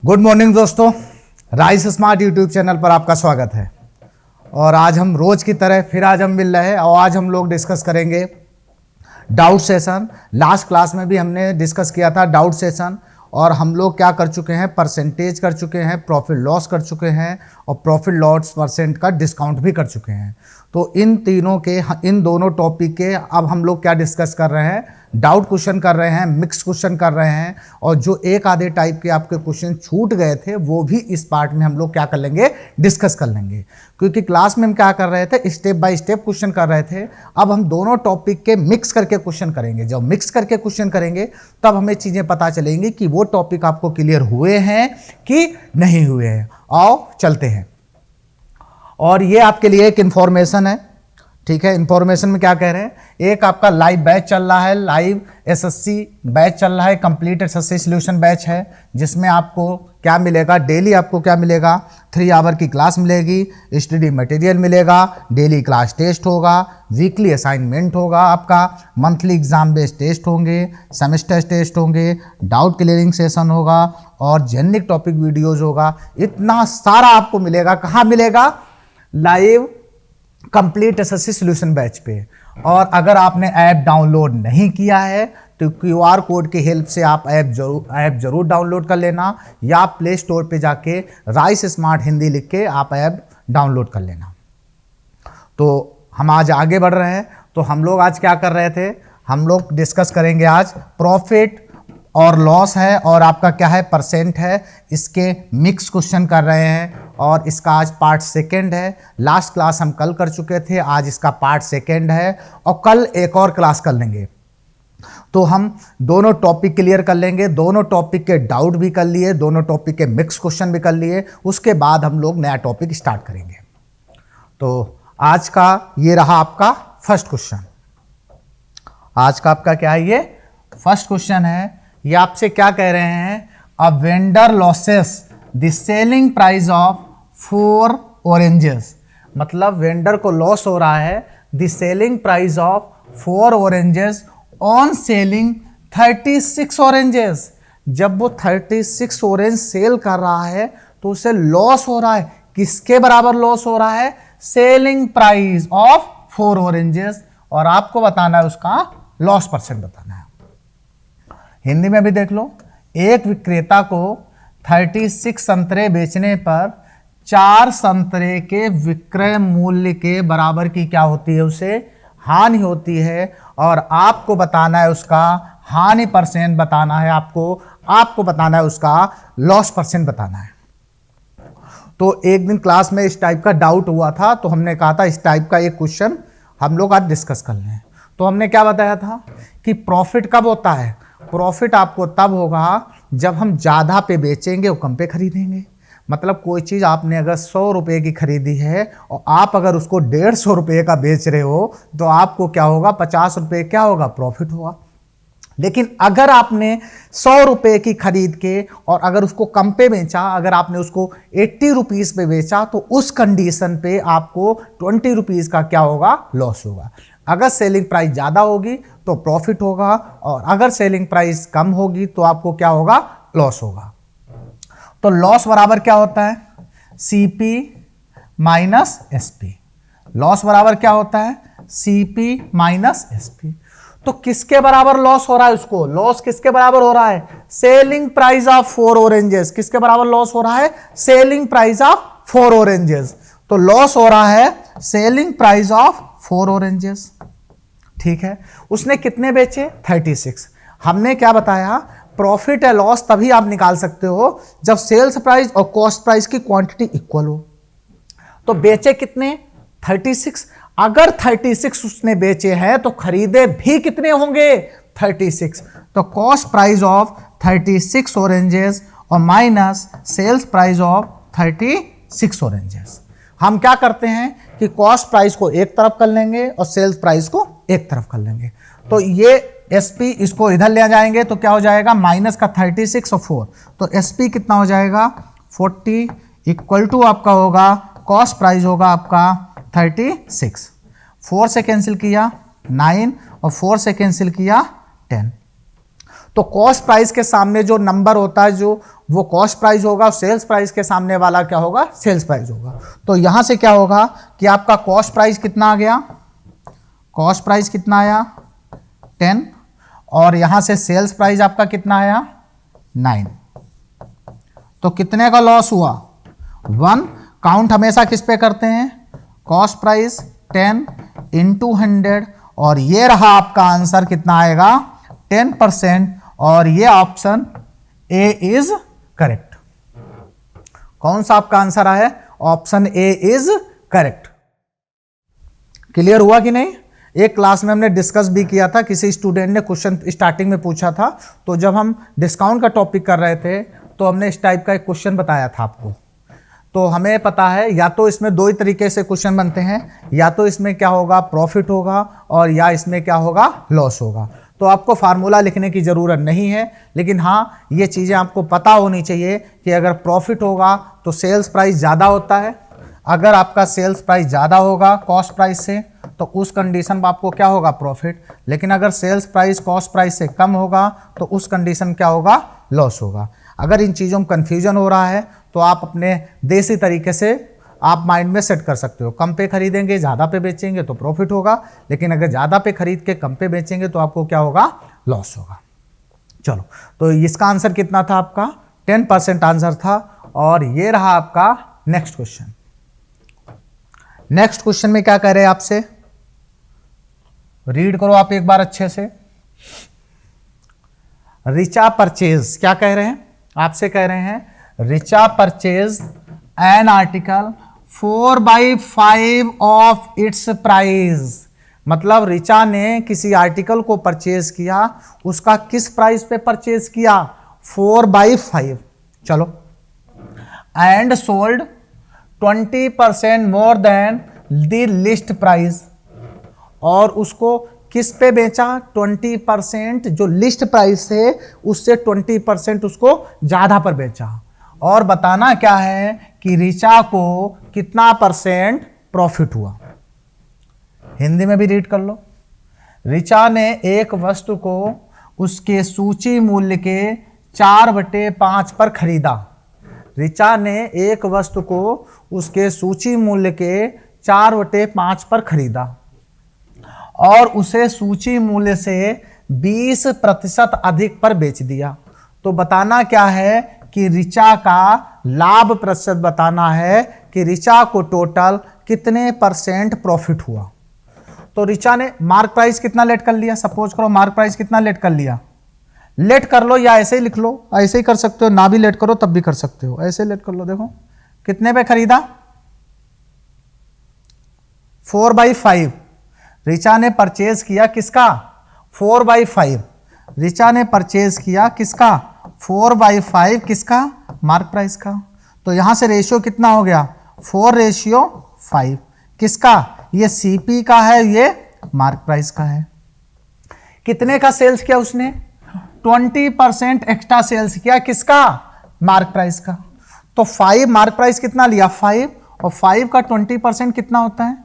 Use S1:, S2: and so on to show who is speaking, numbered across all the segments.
S1: Good morning दोस्तों, rice smart YouTube channel पर आपका स्वागत है। और आज हम रोज की तरह फिर आज हम मिल रहे हैं और आज हम लोग डिस्कस करेंगे डाउट सेशन। लास्ट क्लास में भी हमने डिस्कस किया था डाउट सेशन और हम लोग क्या कर चुके हैं, परसेंटेज कर चुके हैं, प्रॉफिट लॉस कर चुके हैं और प्रॉफिट लॉस परसेंट का डिस्काउंट भी कर चुके हैं। तो इन दोनों टॉपिक के अब हम लोग क्या डिस्कस कर रहे हैं, डाउट क्वेश्चन कर रहे हैं, मिक्स क्वेश्चन कर रहे हैं और जो एक आधे टाइप के आपके क्वेश्चन छूट गए थे वो भी इस पार्ट में हम लोग क्या कर लेंगे, डिस्कस कर लेंगे। क्योंकि क्लास में हम क्या कर रहे थे, स्टेप बाय स्टेप क्वेश्चन कर रहे थे। अब हम दोनों टॉपिक के मिक्स करके क्वेश्चन करेंगे। जब मिक्स करके क्वेश्चन करेंगे तब हमें चीज़ें पता चलेंगी कि वो टॉपिक आपको क्लियर हुए हैं कि नहीं हुए हैं। आओ चलते हैं। और ये आपके लिए एक इंफॉर्मेशन है, ठीक है। इंफॉर्मेशन में क्या कह रहे हैं, एक आपका लाइव बैच चल रहा है, लाइव एसएससी बैच चल रहा है, कंप्लीट एसएससी सॉल्यूशन बैच है, जिसमें आपको क्या मिलेगा, डेली आपको क्या मिलेगा, 3 आवर की क्लास मिलेगी, स्टडी मटेरियल मिलेगा, डेली क्लास टेस्ट होगा, वीकली असाइनमेंट होगा, आपका मंथली एग्जाम बेस्ड टेस्ट होंगे, सेमेस्टर टेस्ट होंगे, डाउट क्लियरिंग सेशन होगा और जेनिक टॉपिक वीडियोज होगा। इतना सारा आपको मिलेगा। कहाँ मिलेगा? Live complete SSC solution batch पे। और अगर आपने ऐप डाउनलोड नहीं किया है तो क्यूआर कोड की हेल्प से आप ऐप जरूर डाउनलोड कर लेना, या प्ले स्टोर पे जाके राइस स्मार्ट हिंदी लिख के आप ऐप डाउनलोड कर लेना। तो हम आज आगे बढ़ रहे हैं। तो हम लोग आज क्या कर रहे थे, हम लोग डिस्कस करेंगे आज प्रॉफिट और लॉस है और आपका क्या है, परसेंट है। इसके मिक्स क्वेश्चन कर रहे हैं और इसका आज पार्ट सेकंड है। लास्ट क्लास हम कल कर चुके थे, आज इसका पार्ट सेकंड है और कल एक और क्लास कर लेंगे। तो हम दोनों टॉपिक क्लियर कर लेंगे, दोनों टॉपिक के डाउट भी कर लिए, दोनों टॉपिक के मिक्स क्वेश्चन भी कर लिए। उसके बाद हम लोग नया टॉपिक स्टार्ट करेंगे। तो आज का ये रहा आपका फर्स्ट क्वेश्चन। आज का आपका क्या है, ये फर्स्ट क्वेश्चन है। ये आपसे क्या कह रहे हैं, a vendor losses the selling price of 4 oranges. मतलब वेंडर को लॉस हो रहा है the selling price of 4 oranges on selling 36 oranges. जब वो 36 ऑरेंज सेल कर रहा है तो उसे लॉस हो रहा है। किसके बराबर लॉस हो रहा है? Selling price of 4 oranges. और आपको बताना है उसका लॉस परसेंट बताना है। हिंदी में भी देख लो, एक विक्रेता को 36 संतरे बेचने पर 4 संतरे के विक्रय मूल्य के बराबर की क्या होती है, उसे हानि होती है। और आपको बताना है उसका हानि परसेंट बताना है, आपको बताना है उसका लॉस परसेंट बताना है। तो एक दिन क्लास में इस टाइप का डाउट हुआ था, तो हमने कहा था इस टाइप का एक क्वेश्चन हम लोग आज डिस्कस कर लें। तो हमने क्या बताया था कि प्रॉफिट कब होता है, प्रॉफिट आपको तब होगा जब हम ज़्यादा पे बेचेंगे और कम पे खरीदेंगे। मतलब कोई चीज़ आपने अगर 100 रुपये की खरीदी है और आप अगर उसको 150 रुपये का बेच रहे हो तो आपको क्या होगा, 50 रुपये क्या होगा, प्रॉफिट होगा। लेकिन अगर आपने 100 रुपये की खरीद के और अगर उसको कम पे बेचा, अगर आपने उसको 80 रुपीज़ पे बेचा तो उस कंडीशन पे आपको 20 रुपीज़ का क्या होगा, लॉस होगा। अगर सेलिंग प्राइस ज़्यादा होगी तो प्रॉफिट होगा और अगर सेलिंग प्राइस कम होगी तो आपको क्या होगा, लॉस होगा। तो लॉस बराबर क्या होता है, सीपी माइनस एसपी। लॉस बराबर क्या होता है, सीपी माइनस एसपी। तो किसके बराबर लॉस हो रहा है, उसको लॉस किसके बराबर हो रहा है, सेलिंग प्राइस ऑफ 4 ऑरेंजेस। किसके बराबर लॉस हो रहा है, सेलिंग प्राइस ऑफ 4 ऑरेंजेस। तो लॉस हो रहा है सेलिंग प्राइस ऑफ 4 ऑरेंजेस, ठीक है। उसने कितने बेचे, 36। हमने क्या बताया, प्रॉफिट या लॉस तभी आप निकाल सकते हो जब सेल्स प्राइस और कॉस्ट प्राइस की क्वांटिटी इक्वल हो। तो बेचे कितने, 36। अगर 36 उसने बेचे हैं तो खरीदे भी कितने होंगे, 36। तो कॉस्ट प्राइस ऑफ 36 ऑरेंजेस और minus sales price of 36 oranges. हम क्या करते हैं कि कॉस्ट प्राइस को एक तरफ कर लेंगे और सेल्स प्राइस को एक तरफ कर लेंगे। तो ये एसपी इसको इधर ले जाएंगे तो क्या हो जाएगा, माइनस का 36 और 4। तो एसपी कितना हो जाएगा, 40 इक्वल टू आपका होगा कॉस्ट प्राइस होगा आपका 36। 4 से कैंसिल किया 9 और 4 से कैंसिल किया 10। तो कॉस्ट प्राइस के सामने जो नंबर होता है जो वो कॉस्ट प्राइस होगा, सेल्स प्राइस के सामने वाला क्या होगा, सेल्स प्राइस होगा। तो यहां से क्या होगा कि आपका कॉस्ट प्राइस कितना आ गया, कॉस्ट प्राइस कितना आया 10, और यहां से सेल्स प्राइस आपका कितना आया 9। तो कितने का लॉस हुआ 1। काउंट हमेशा किस पे करते हैं, कॉस्ट प्राइस 10 इंटू 100, और ये रहा आपका आंसर कितना आएगा 10%, और ये ऑप्शन ए इज करेक्ट। कौन सा आपका आंसर आया, option A is correct. Clear हुआ कि नहीं। एक क्लास में हमने डिस्कस भी किया था, किसी स्टूडेंट ने क्वेश्चन स्टार्टिंग में पूछा था, तो जब हम डिस्काउंट का टॉपिक कर रहे थे तो हमने इस टाइप का एक क्वेश्चन बताया था आपको। तो हमें पता है या तो इसमें दो ही तरीके से क्वेश्चन बनते हैं, या तो इसमें क्या होगा प्रॉफिट होगा, और या इसमें क्या होगा लॉस होगा। तो आपको फार्मूला लिखने की ज़रूरत नहीं है, लेकिन हाँ ये चीज़ें आपको पता होनी चाहिए कि अगर प्रॉफिट होगा तो सेल्स प्राइस ज़्यादा होता है। अगर आपका सेल्स प्राइस ज़्यादा होगा कॉस्ट प्राइस से तो उस कंडीशन में आपको क्या होगा प्रॉफिट, लेकिन अगर सेल्स प्राइस कॉस्ट प्राइस से कम होगा तो उस कंडीशन क्या होगा लॉस होगा। अगर इन चीज़ों में कन्फ्यूजन हो रहा है तो आप अपने देसी तरीके से आप माइंड में सेट कर सकते हो। कम पे खरीदेंगे ज़्यादा पे बेचेंगे तो प्रॉफिट होगा, लेकिन अगर ज़्यादा पे खरीद के कम पे बेचेंगे तो आपको क्या होगा लॉस होगा। चलो, तो इसका आंसर कितना था आपका 10% आंसर था। और ये रहा आपका नेक्स्ट क्वेश्चन। नेक्स्ट क्वेश्चन में क्या कह रहे हैं आपसे, रीड करो आप एक बार अच्छे से। रिचा परचेज क्या कह रहे हैं, आपसे कह रहे हैं Richa purchase an article 4/5 of its price. मतलब रिचा ने किसी आर्टिकल को परचेज किया, उसका किस प्राइस पे परचेज किया 4/5। चलो, and sold 20% more than the list price, और उसको किस पे बेचा 20% जो लिस्ट प्राइस है उससे 20% उसको ज्यादा पर बेचा। और बताना क्या है कि रिचा को कितना परसेंट प्रॉफिट हुआ। हिंदी में भी रीड कर लो। रिचा ने एक वस्तु को उसके सूची मूल्य के 4/5 पर खरीदा। रिचा ने एक वस्तु को उसके सूची मूल्य के 4/5 पर खरीदा और उसे सूची मूल्य से 20% अधिक पर बेच दिया। तो बताना क्या है कि रिचा का लाभ प्रतिशत बताना है कि रिचा को टोटल कितने परसेंट प्रॉफिट हुआ। तो रिचा ने मार्क प्राइस कितना लेट कर लिया, सपोज करो मार्क प्राइस कितना लेट कर लिया, लेट कर लो या ऐसे ही लिख लो, ऐसे ही कर सकते हो, ना भी लेट करो तब भी कर सकते हो, ऐसे लेट कर लो। देखो कितने पे खरीदा 4/5। रिचा ने परचेज किया किसका 4/5। रिचा ने परचेज किया किसका 4/5, किसका मार्क प्राइस का। तो यहां से रेशियो कितना हो गया 4:5, किसका ये सीपी का है, ये मार्क प्राइस का है। कितने का सेल्स किया उसने 20% एक्स्ट्रा सेल्स किया, किसका मार्क प्राइस का। तो 5 मार्क प्राइस कितना लिया 5, और 5 का 20% कितना होता है,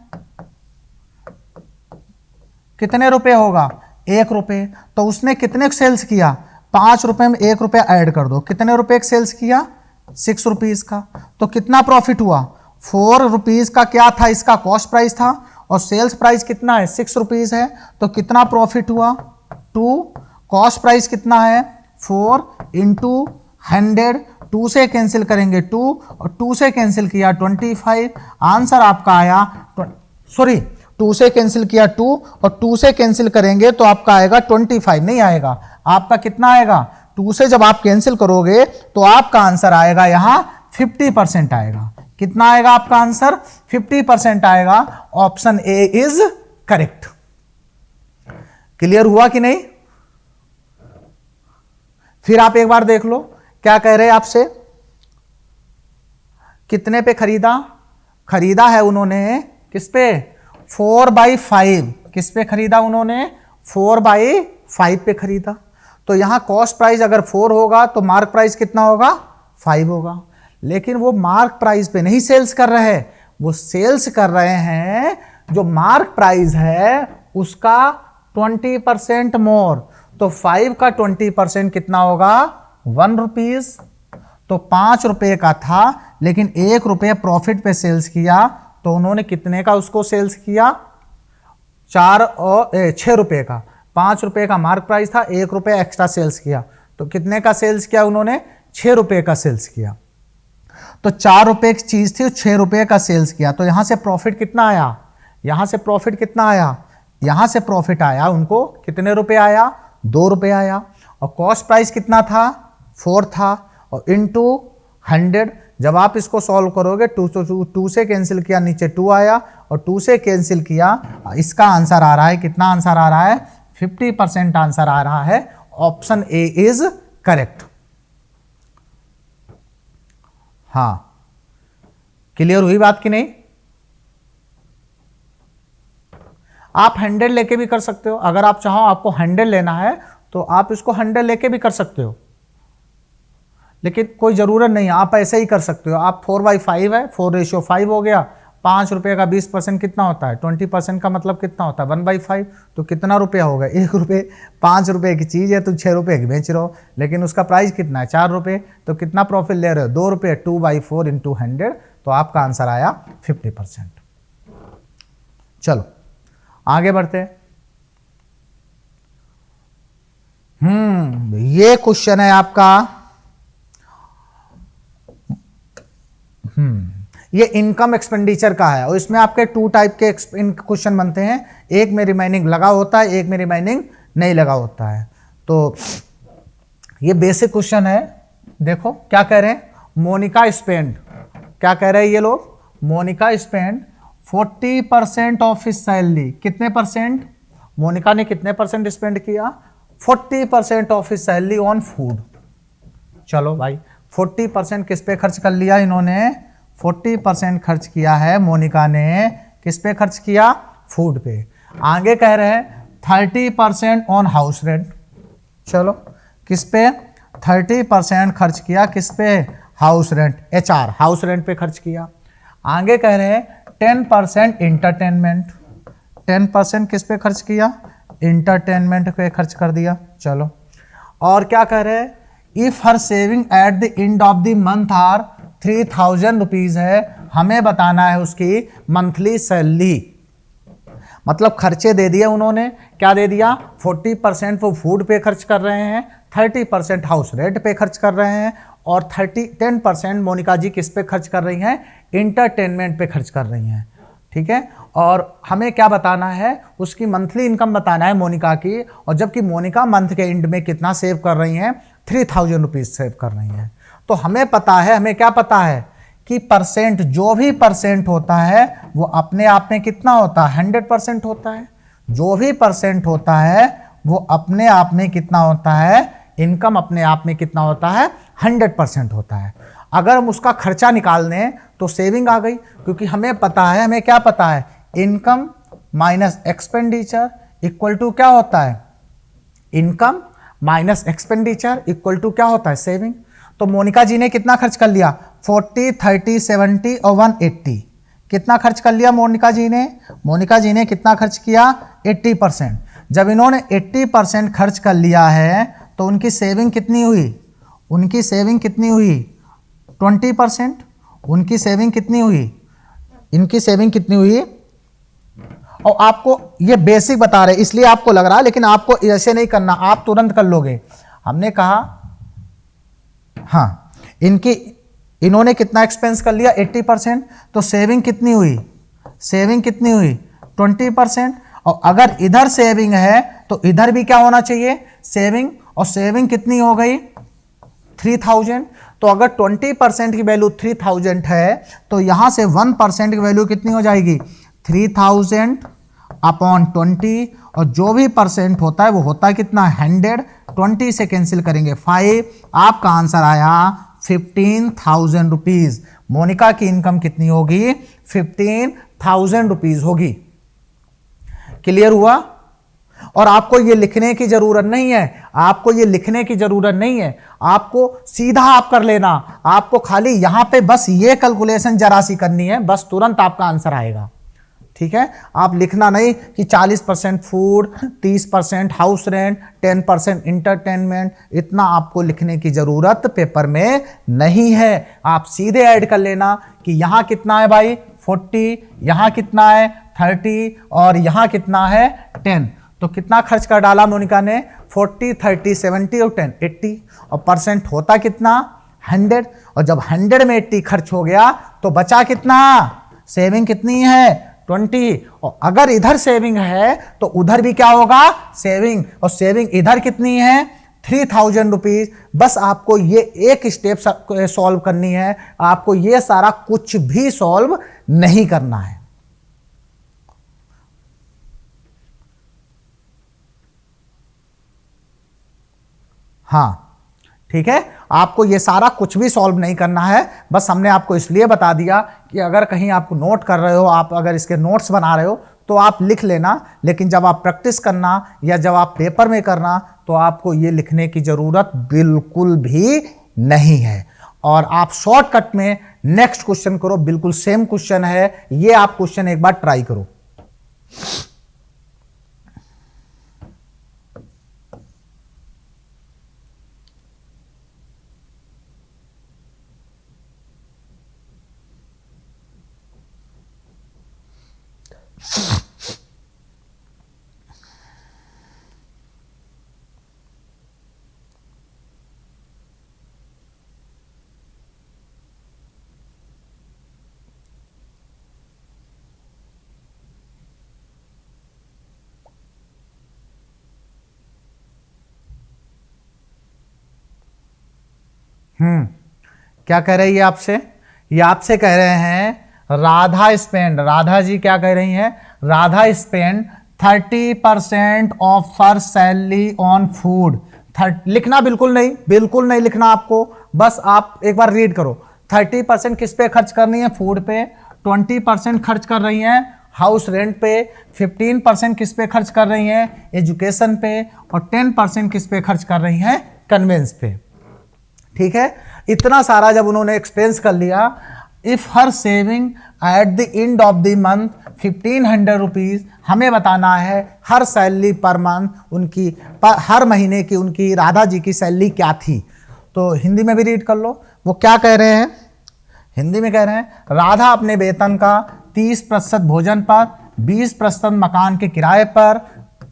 S1: कितने रुपए होगा 1 रुपए। तो उसने कितने सेल्स किया 5 रुपए में 1 रुपया ऐड कर दो, कितने रुपए सेल्स किया 6 रुपीज का। तो कितना प्रॉफिट हुआ 4 रुपीज का क्या था, इसका कॉस्ट प्राइस था, और सेल्स प्राइस कितना है 6 रुपीज है। तो कितना प्रॉफिट हुआ 2, कॉस्ट प्राइस कितना है 4 इंटू 100, 2 से कैंसिल करेंगे 2, और 2 से कैंसिल किया 25। आंसर आपका आया 2 से कैंसिल किया 2, और 2 से कैंसिल करेंगे तो आपका आएगा 25, नहीं आएगा, आपका कितना आएगा 2 से जब आप कैंसिल करोगे तो आपका आंसर आएगा यहां 50% आएगा। कितना आएगा आपका आंसर 50% आएगा। Option A is correct. Clear हुआ कि नहीं। फिर आप एक बार देख लो क्या कह रहे हैं आपसे, कितने पे खरीदा, खरीदा है उन्होंने किस पे 4/5, किस पे खरीदा उन्होंने 4/5 पे खरीदा। तो यहां कॉस्ट प्राइस अगर 4 होगा तो मार्क प्राइस कितना होगा 5 होगा। लेकिन वो मार्क प्राइस पे नहीं सेल्स कर रहे हैं, वो सेल्स कर रहे हैं जो मार्क प्राइस है उसका 20% मोर, तो 5 का 20% कितना होगा 1 रुपीज। तो 5 रुपए का था लेकिन 1 रुपये प्रॉफिट पे सेल्स किया, तो उन्होंने कितने का उसको सेल्स किया 6 रुपए का। 5 रुपए का मार्क प्राइस था, 1 रुपये एक्स्ट्रा सेल्स किया, तो कितने का सेल्स किया उन्होंने 6 रुपए का सेल्स किया। तो 4 रुपए की चीज थी, 6 रुपए का सेल्स किया, तो यहां से प्रॉफिट कितना आया, यहां से प्रॉफिट कितना आया, यहां से प्रॉफिट आया उनको कितने रुपए आया 2 रुपए आया। और कॉस्ट प्राइस कितना था 4 था, और इनटू 100 जब आप इसको सॉल्व करोगे 2 से कैंसिल किया नीचे 2 आया, और 2 से कैंसिल किया, इसका आंसर आ रहा है कितना आंसर आ रहा है 50% आंसर आ रहा है। Option A is correct. हाँ, क्लियर हुई बात कि नहीं? आप 100 लेके भी कर सकते हो, अगर आप चाहो आपको 100 लेना है तो आप इसको 100 लेके भी कर सकते हो, लेकिन कोई जरूरत नहीं है, आप ऐसे ही कर सकते हो। आप 4/5 है, 4:5 हो गया। 5 रुपये का 20% कितना होता है 20% का मतलब कितना होता है 1/5, तो कितना रुपया होगा 1 रुपये। 5 रुपये की चीज़ है, तो 6 रुपये की बेच रहे हो, लेकिन उसका प्राइस कितना है 4 रुपये, तो कितना प्रॉफिट ले रहे हो 2 रुपये। 2/4 × 100, तो आपका आंसर आया 50%। चलो आगे बढ़ते हैं। ये क्वेश्चन है आपका, ये इनकम एक्सपेंडिचर का है, और इसमें आपके 2 टाइप के क्वेश्चन बनते हैं, एक में रिमेनिंग लगा होता है, एक में रिमेनिंग नहीं लगा होता है। तो ये बेसिक क्वेश्चन है। देखो क्या कह रहे हैं, मोनिका स्पेंड, क्या कह रहे हैं ये लोग, Monica spend 40% of his salary. कितने परसेंट, मोनिका ने कितने परसेंट स्पेंड किया 40% of his salary on food. चलो भाई 40% किस पे खर्च कर लिया इन्होंने, 40% खर्च किया है मोनिका ने, किस पे खर्च किया फूड पे। आगे कह रहे हैं 30% ऑन हाउस रेंट। चलो किस पे 30% खर्च किया, किस पे house rent, HR house rent पे खर्च किया। आगे कह रहे हैं 10% इंटरटेनमेंट, 10% किस पे खर्च किया इंटरटेनमेंट पे खर्च कर दिया। चलो और क्या कह रहे हैं, if her saving at the end of the month are 3000 rupees है, हमें बताना है उसकी मंथली सैलरी। मतलब खर्चे दे दिए उन्होंने, क्या दे दिया 40% वो फूड पे खर्च कर रहे हैं, 30% हाउस रेंट पे खर्च कर रहे हैं, और 10% मोनिका जी किस पे खर्च कर रही हैं इंटरटेनमेंट पे खर्च कर रही हैं। ठीक है, और हमें क्या बताना है उसकी मंथली इनकम बताना है मोनिका की, और जबकि मोनिका मंथ के एंड में कितना सेव कर रही हैं 3000 रुपीज सेव कर रही हैं। तो हमें पता है, हमें क्या पता है कि परसेंट, जो भी परसेंट होता है वो अपने आप में कितना होता है 100% होता है। जो भी परसेंट होता है वो अपने आप में कितना होता है, इनकम अपने आप में कितना होता है 100% होता है। अगर हम उसका खर्चा निकाल दें तो सेविंग आ गई, क्योंकि हमें पता है, हमें क्या पता है income minus expenditure equal to क्या होता है, income minus expenditure equal to क्या होता है सेविंग। तो मोनिका जी ने कितना खर्च कर लिया 40, 30, 70 और 180, कितना खर्च कर लिया मोनिका जी ने, मोनिका जी ने कितना खर्च किया 80%। जब इन्होंने 80% खर्च कर लिया है तो उनकी सेविंग कितनी हुई, उनकी सेविंग कितनी हुई 20%। उनकी सेविंग कितनी हुई, इनकी सेविंग कितनी हुई। और आपको ये बेसिक बता रहे इसलिए आपको लग रहा है, लेकिन आपको ऐसे नहीं करना, आप तुरंत कर लोगे। हमने कहा हाँ इन्होंने कितना एक्सपेंस कर लिया 80%, तो सेविंग कितनी हुई, सेविंग कितनी हुई 20%। और अगर इधर सेविंग है तो इधर भी क्या होना चाहिए सेविंग, और सेविंग कितनी हो गई 3000। तो अगर 20% की वैल्यू 3000 है तो यहां से 1% की वैल्यू कितनी हो जाएगी 3000 अपॉन 20, और जो भी परसेंट होता है वो होता है कितना 100। 20 से कैंसिल करेंगे 5, आपका आंसर आया 15,000 रुपीज। मोनिका की इनकम कितनी होगी 15,000 रुपीज होगी। क्लियर हुआ। और आपको ये लिखने की जरूरत नहीं है, आपको ये लिखने की जरूरत नहीं है, आपको सीधा आप कर लेना, आपको खाली यहां पे बस ये कैलकुलेशन जरा सी करनी है, बस तुरंत आपका आंसर आएगा। ठीक है, आप लिखना नहीं कि 40% फूड, 30% हाउस रेंट, 10% इंटरटेनमेंट, इतना आपको लिखने की जरूरत पेपर में नहीं है। आप सीधे ऐड कर लेना कि यहाँ कितना है भाई 40, यहाँ कितना है 30 और यहाँ कितना है 10। तो कितना खर्च कर डाला मोनिका ने 40, 30, 70 और 10 80, और परसेंट होता कितना 100, और जब 100 में 80 खर्च हो गया तो बचा कितना, सेविंग कितनी है 20, और अगर इधर सेविंग है तो उधर भी क्या होगा सेविंग, और सेविंग इधर कितनी है 3000 रुपीज। बस आपको ये एक स्टेप सॉल्व करनी है, आपको ये सारा कुछ भी सॉल्व नहीं करना है। हाँ ठीक है, आपको ये सारा कुछ भी सॉल्व नहीं करना है, बस हमने आपको इसलिए बता दिया कि अगर कहीं आप नोट कर रहे हो, आप अगर इसके नोट्स बना रहे हो तो आप लिख लेना, लेकिन जब आप प्रैक्टिस करना या जब आप पेपर में करना तो आपको ये लिखने की जरूरत बिल्कुल भी नहीं है। और आप शॉर्टकट में नेक्स्ट क्वेश्चन करो, बिल्कुल सेम क्वेश्चन है ये, आप क्वेश्चन एक बार ट्राई करो। क्या कह रही है आपसे, ये आपसे कह रहे हैं राधा स्पेंड, राधा जी क्या कह रही हैं, Radha spend 30% of her salary on food. लिखना बिल्कुल नहीं लिखना आपको, बस आप एक बार रीड करो। 30% किस पे खर्च करनी है, फूड पे, 20% खर्च कर रही हैं हाउस रेंट पे, 15% किस पे खर्च कर रही हैं एजुकेशन पे, और 10% किस पे खर्च कर रही हैं कन्वेंस पे। ठीक है, इतना सारा जब उन्होंने एक्सपेंस कर लिया, if her saving at the end of the month 1500 rupees, हमें बताना है हर सैलरी पर मंथ उनकी, हर महीने की उनकी राधा जी की सैलरी क्या थी। तो हिंदी में भी रीड कर लो, वो क्या कह रहे हैं, हिंदी में कह रहे हैं राधा अपने वेतन का 30% भोजन पर, 20% मकान के किराए पर,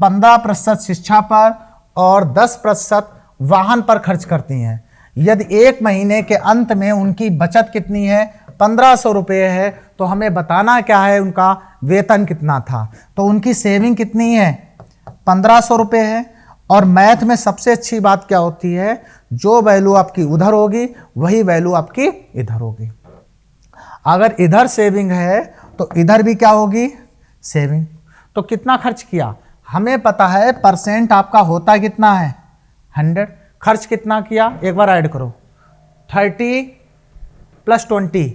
S1: 15% शिक्षा पर और 10% वाहन पर खर्च करती हैं। यदि एक महीने के अंत में उनकी बचत कितनी है 1500 रुपये है, तो हमें बताना क्या है उनका वेतन कितना था। तो उनकी सेविंग कितनी है 1500 रुपये है। और मैथ में सबसे अच्छी बात क्या होती है, जो वैल्यू आपकी उधर होगी वही वैल्यू आपकी इधर होगी। अगर इधर सेविंग है तो इधर भी क्या होगी सेविंग। तो कितना खर्च किया हमें पता है, परसेंट आपका होता कितना है 100, खर्च कितना किया एक बार ऐड करो, 30 + 20,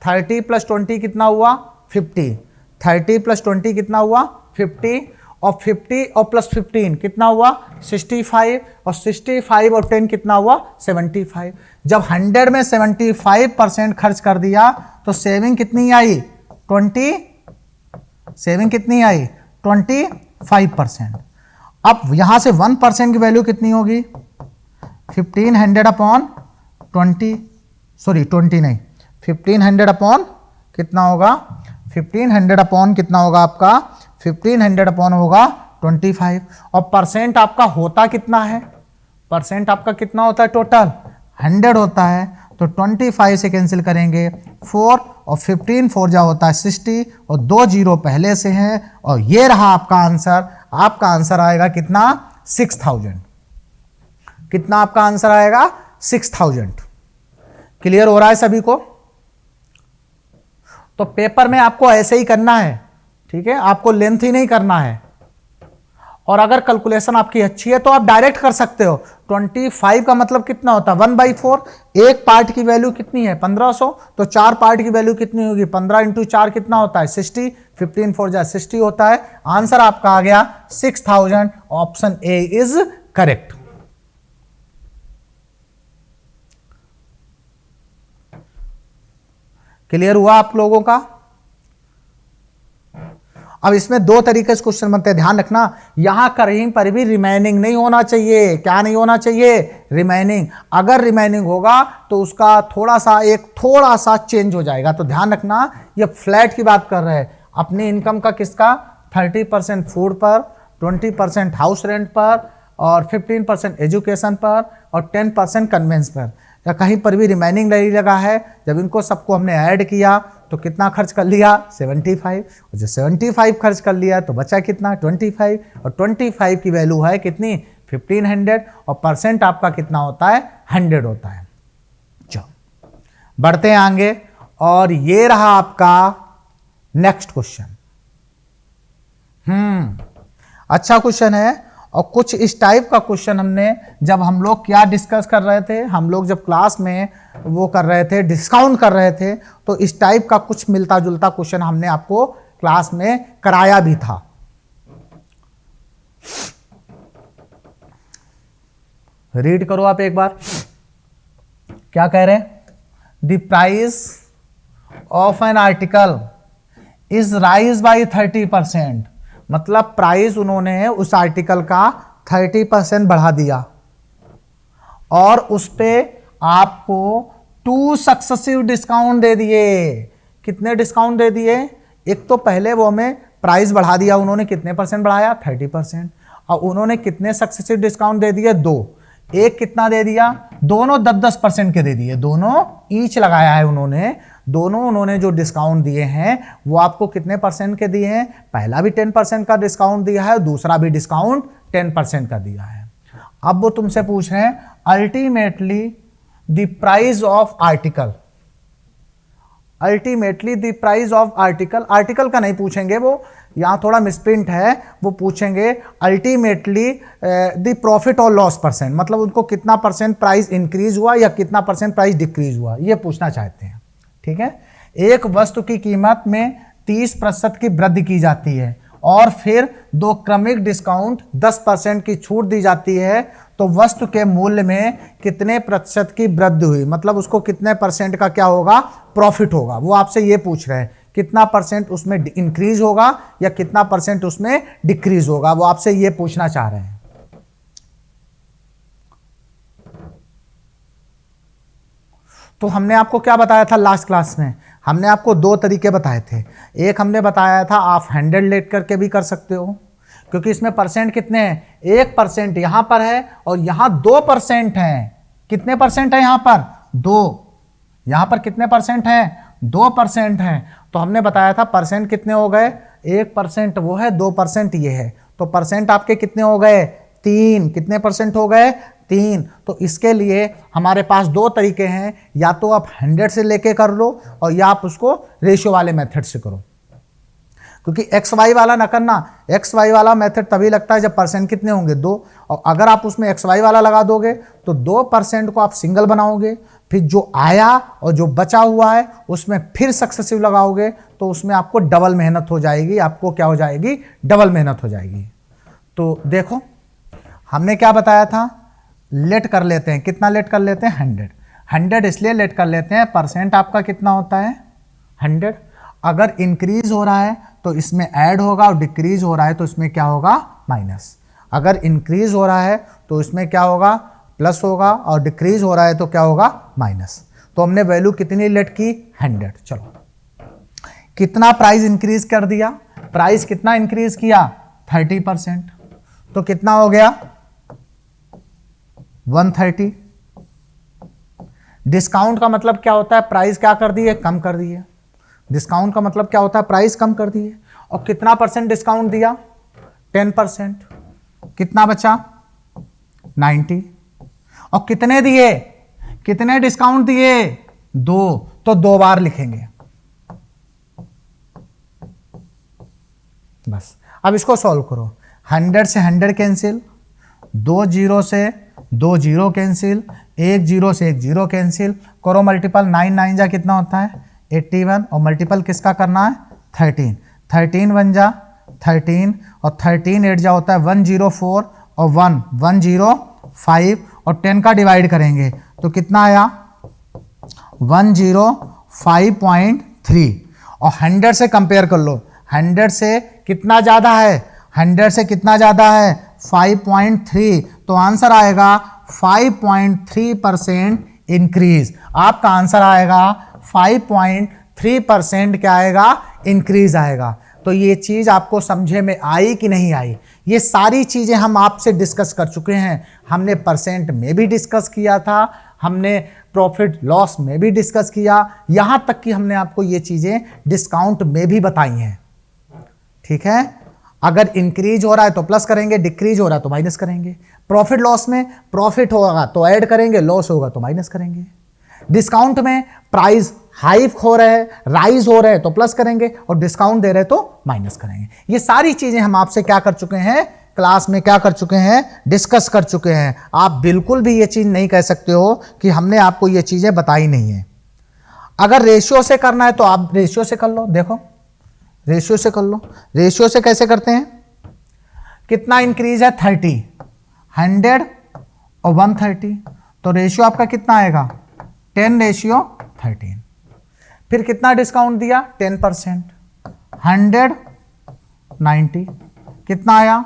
S1: 30 + 20 कितना हुआ 50, 30 + 20 कितना हुआ 50, और 50 और +15 कितना हुआ 65, और 65 और 10 कितना हुआ 75। जब 100 में 75% खर्च कर दिया तो सेविंग कितनी आई 20, सेविंग कितनी आई 25%। अब यहां से 1% की वैल्यू कितनी होगी 1500 अपॉन 20, सॉरी 20 नहीं, 1500 अपॉन कितना होगा, 1500 अपॉन कितना होगा आपका, 1500 अपॉन होगा 25। और परसेंट आपका होता कितना है, परसेंट आपका कितना होता है टोटल 100 होता है, तो 25 से कैंसिल करेंगे 4, और 15 4 जा होता है 60, और 2 जीरो पहले से हैं, और ये रहा आपका आंसर। आपका आंसर आएगा कितना 6000, कितना आपका आंसर आएगा 6000। क्लियर हो रहा है सभी को। तो पेपर में आपको ऐसे ही करना है, ठीक है, आपको लेंथ ही नहीं करना है। और अगर कैलकुलेशन आपकी अच्छी है तो आप डायरेक्ट कर सकते हो। 25 का मतलब कितना होता है 1/4, एक पार्ट की वैल्यू कितनी है 1500, तो 4 पार्ट की वैल्यू कितनी होगी 15 × 4 कितना होता है 60, 15 4 जा 60 होता है। आंसर आपका आ गया 6000, option A is correct. Clear हुआ आप लोगों का। अब इसमें दो तरीके से क्वेश्चन बनते हैं, ध्यान रखना, यहां कहीं पर भी रिमेनिंग नहीं होना चाहिए। क्या नहीं होना चाहिए? रिमेनिंग। अगर रिमेनिंग होगा तो उसका थोड़ा सा चेंज हो जाएगा। तो ध्यान रखना, ये फ्लैट की बात कर रहे हैं। अपनी इनकम का किसका? 30% फूड पर, 20% हाउस रेंट पर, और 15% एजुकेशन पर, और 10% कन्वेंस पर। या कहीं पर भी रिमेनिंग नहीं लगा है। जब इनको सबको हमने ऐड किया तो कितना खर्च कर लिया? 75। और जब 75 खर्च कर लिया तो बचा कितना? 25। और 25 की वैल्यू है कितनी? 1500। और परसेंट आपका कितना होता है? 100 होता है। चलो बढ़ते हैं आगे, और ये रहा आपका नेक्स्ट क्वेश्चन। अच्छा क्वेश्चन है। और कुछ इस टाइप का क्वेश्चन हमने, जब हम लोग क्या डिस्कस कर रहे थे, हम लोग जब क्लास में वो कर रहे थे, डिस्काउंट कर रहे थे, तो इस टाइप का कुछ मिलता जुलता क्वेश्चन हमने आपको क्लास में कराया भी था। रीड करो आप एक बार, क्या कह रहे हैं? The price of an article is rise by 30%। मतलब प्राइस उन्होंने उस आर्टिकल का 30% बढ़ा दिया, और उस पे आपको 2 सक्सेसिव डिस्काउंट दे दिए। कितने डिस्काउंट दे दिए? एक तो पहले वो हमें प्राइस बढ़ा दिया, उन्होंने कितने परसेंट बढ़ाया? 30%। और उन्होंने कितने सक्सेसिव डिस्काउंट दे दिए? 2। एक कितना दे दिया? दोनों 10-10% के दे दिए, दोनों ईच लगाया है उन्होंने। दोनों उन्होंने जो डिस्काउंट दिए हैं वो आपको कितने परसेंट के दिए हैं? पहला भी 10% का डिस्काउंट दिया है, दूसरा भी डिस्काउंट 10% का दिया है। अब वो तुमसे पूछ रहे हैं ultimately the price of article. Ultimately the price of article, article का नहीं पूछेंगे, वो यहां थोड़ा मिसप्रिंट है, वो पूछेंगे अल्टीमेटली द प्रॉफिट और लॉस परसेंट। मतलब उनको कितना परसेंट प्राइस इंक्रीज हुआ या कितना परसेंट प्राइस डिक्रीज हुआ, ये पूछना चाहते हैं। ठीक है। एक वस्तु की कीमत में 30% की वृद्धि की जाती है, और फिर 2 क्रमिक डिस्काउंट 10% की छूट दी जाती है, तो वस्तु के मूल्य में कितने प्रतिशत की वृद्धि हुई? मतलब उसको कितने परसेंट का क्या होगा? प्रॉफिट होगा। वो आपसे ये पूछ रहे हैं कितना परसेंट उसमें इंक्रीज होगा या कितना परसेंट उसमें डिक्रीज होगा, वो आपसे ये पूछना चाह रहे हैं। तो हमने आपको क्या बताया था लास्ट क्लास में? हमने आपको 2 तरीके बताए थे। एक हमने बताया था आप 100 लेट करके भी कर सकते हो, क्योंकि इसमें परसेंट कितने हैं? 1% यहां पर है और यहां 2% है। कितने परसेंट है यहां पर? 2। यहां पर कितने परसेंट है? 2% है। तो हमने बताया था परसेंट कितने हो गए? 1% वो है, 2% ये है। तो परसेंट आपके कितने हो गए? 3। कितने परसेंट हो गए? 3। तो इसके लिए हमारे पास 2 तरीके हैं, या तो आप 100 से लेके कर लो, और या आप उसको रेशियो वाले मेथड से करो। क्योंकि एक्स वाई वाला ना करना, एक्स वाई वाला मेथड तभी लगता है जब परसेंट कितने होंगे? 2। और अगर आप उसमें एक्स वाई वाला लगा दोगे तो 2% को आप सिंगल बनाओगे, फिर जो आया और जो बचा हुआ है उसमें फिर सक्सेसिव लगाओगे, तो उसमें आपको डबल मेहनत हो जाएगी। आपको क्या हो जाएगी? डबल मेहनत हो जाएगी। तो देखो हमने क्या बताया था, लेट कर लेते हैं। कितना लेट कर लेते हैं? 100 इसलिए लेट कर लेते हैं, परसेंट आपका कितना होता है? 100। अगर इंक्रीज हो रहा है तो इसमें ऐड होगा, और डिक्रीज हो रहा है तो इसमें क्या होगा? माइनस। अगर इंक्रीज हो रहा है तो इसमें क्या होगा? प्लस होगा, और डिक्रीज हो रहा है तो क्या होगा? माइनस। तो हमने वैल्यू कितनी लेट की? 100। चलो कितना प्राइस इंक्रीज कर दिया? प्राइस कितना इंक्रीज किया? 30%। तो कितना हो गया? 130। डिस्काउंट का मतलब क्या होता है? प्राइस क्या कर दिए? कम कर दिए। डिस्काउंट का मतलब क्या होता है? प्राइस कम कर दिए। और कितना परसेंट डिस्काउंट दिया? 10%। कितना बचा? 90। और कितने दिए? कितने डिस्काउंट दिए? 2। तो 2 बार लिखेंगे बस। अब इसको सॉल्व करो। 100 से 100 कैंसिल, 2 0 से 2 0 कैंसिल, 1 0 से 1 0 कैंसिल, करो मल्टीपल। 9 9 जा कितना होता है? 81। और मल्टीपल किसका करना है? 13। 13 1 जा 13, और 13 8 जा होता है 104, और 1 105, और 10 का डिवाइड करेंगे तो कितना आया? 105.3। और 100 से कंपेयर कर लो, 100 से कितना ज़्यादा है, 100 से कितना ज़्यादा है, 5.3, तो आंसर आएगा 5.3% इंक्रीज। आपका आंसर आएगा 5.3% क्या आएगा, इंक्रीज आएगा। तो ये चीज़ आपको समझे में आई कि नहीं आई? ये सारी चीज़ें हम आपसे डिस्कस कर चुके हैं। हमने परसेंट में भी डिस्कस किया था, हमने प्रॉफिट लॉस में भी डिस्कस किया, यहाँ तक कि हमने आपको ये चीज़ें डिस्काउंट में भी बताई हैं। ठीक है, अगर इंक्रीज हो रहा है तो प्लस करेंगे, डिक्रीज हो रहा है तो माइनस करेंगे। प्रॉफिट लॉस में प्रॉफिट होगा तो ऐड करेंगे, लॉस होगा तो माइनस करेंगे। डिस्काउंट में प्राइस हाइक हो रहे हैं, राइज हो रहे हैं तो प्लस करेंगे, और डिस्काउंट दे रहे तो माइनस करेंगे। ये सारी चीजें हम आपसे क्या कर चुके हैं, क्लास में क्या कर चुके हैं, डिस्कस कर चुके हैं। आप बिल्कुल भी ये चीज नहीं कह सकते हो कि हमने आपको ये चीजें बताई नहीं है। अगर रेशियो से करना है तो आप रेशियो से कर लो। देखो, रेशियो से कर लो। रेशियो से कैसे करते हैं, कितना इंक्रीज है, 30, 100 और 130, तो रेशियो आपका कितना आएगा, 10:13। फिर कितना डिस्काउंट दिया, 10%, 100, 90, कितना आया,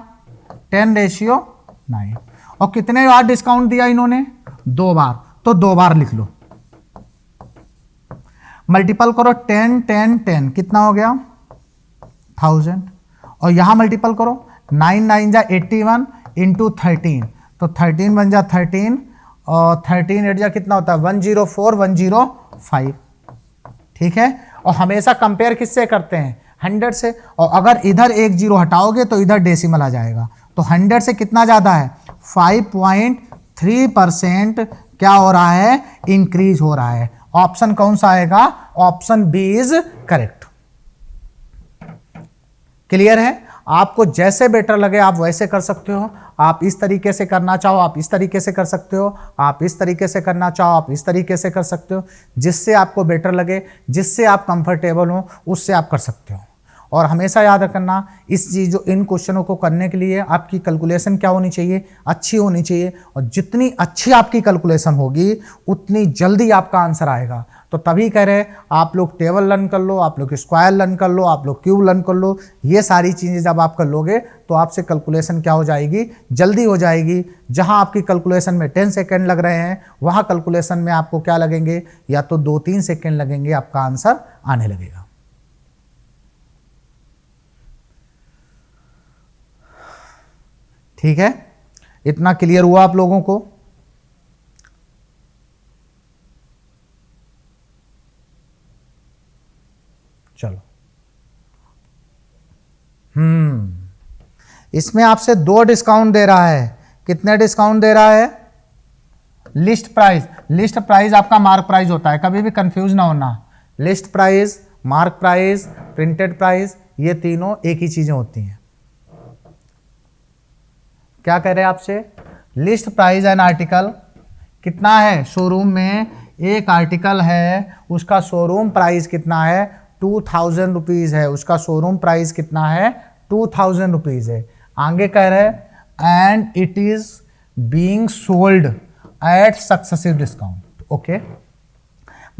S1: 10:9। और कितने बार डिस्काउंट दिया इन्होंने, 2 बार, तो 2 बार लिख लो। मल्टीपल करो 10, 10, 10, कितना हो गया, 1000। और यहां मल्टीपल करो, 9 9 जा 81 इंटू 13, तो 13 बन जा 13, और 13 8 जा कितना होता है, 104, 105। ठीक है, और हमेशा कंपेयर किससे करते हैं, 100 से। और अगर इधर एक जीरो हटाओगे तो इधर डेसिमल आ जाएगा, तो 100 से कितना ज़्यादा है, 5.3% क्या हो रहा है, इंक्रीज हो रहा है। ऑप्शन कौन सा आएगा, option B is correct. Clear है? आपको जैसे बेटर लगे आप वैसे कर सकते हो। आप इस तरीके से करना चाहो आप इस तरीके से कर सकते हो, आप इस तरीके से करना चाहो आप इस तरीके से कर सकते हो। जिससे आपको बेटर लगे, जिससे आप कंफर्टेबल हो, उससे आप कर सकते हो। और हमेशा याद रखना, इस चीज़ जो इन क्वेश्चनों को करने के लिए आपकी कैलकुलेशन क्या होनी चाहिए, अच्छी होनी चाहिए। और जितनी अच्छी आपकी कैलकुलेशन होगी उतनी जल्दी आपका आंसर आएगा। तो तभी कह रहे आप लोग टेबल लर्न कर लो, आप लोग स्क्वायर लर्न कर लो, आप लोग क्यूब लर्न कर लो। ये सारी चीज़ें जब आप कर लोगे तो आपसे कैलकुलेशन क्या हो जाएगी, जल्दी हो जाएगी। जहां आपकी कैलकुलेशन में 10 सेकेंड लग रहे हैं, वहां कैलकुलेशन में आपको क्या लगेंगे, या तो 2-3 सेकेंड लगेंगे, आपका आंसर आने लगेगा। ठीक है, इतना क्लियर हुआ आप लोगों को? चलो, इसमें आपसे 2 डिस्काउंट दे रहा है। कितने डिस्काउंट दे रहा है, लिस्ट प्राइस। लिस्ट प्राइस आपका मार्क प्राइस होता है, कभी भी कंफ्यूज ना होना। List price, mark price, printed price, ये तीनों एक ही चीजें होती हैं। क्या कह रहे हैं आपसे, लिस्ट प्राइस एन आर्टिकल कितना है, शोरूम में एक आर्टिकल है, उसका शोरूम प्राइस कितना है, 2000 रुपीज है। उसका शोरूम प्राइस कितना है, 2000 रुपीज है। आगे कह रहे हैं and it is being sold at successive discount. Okay,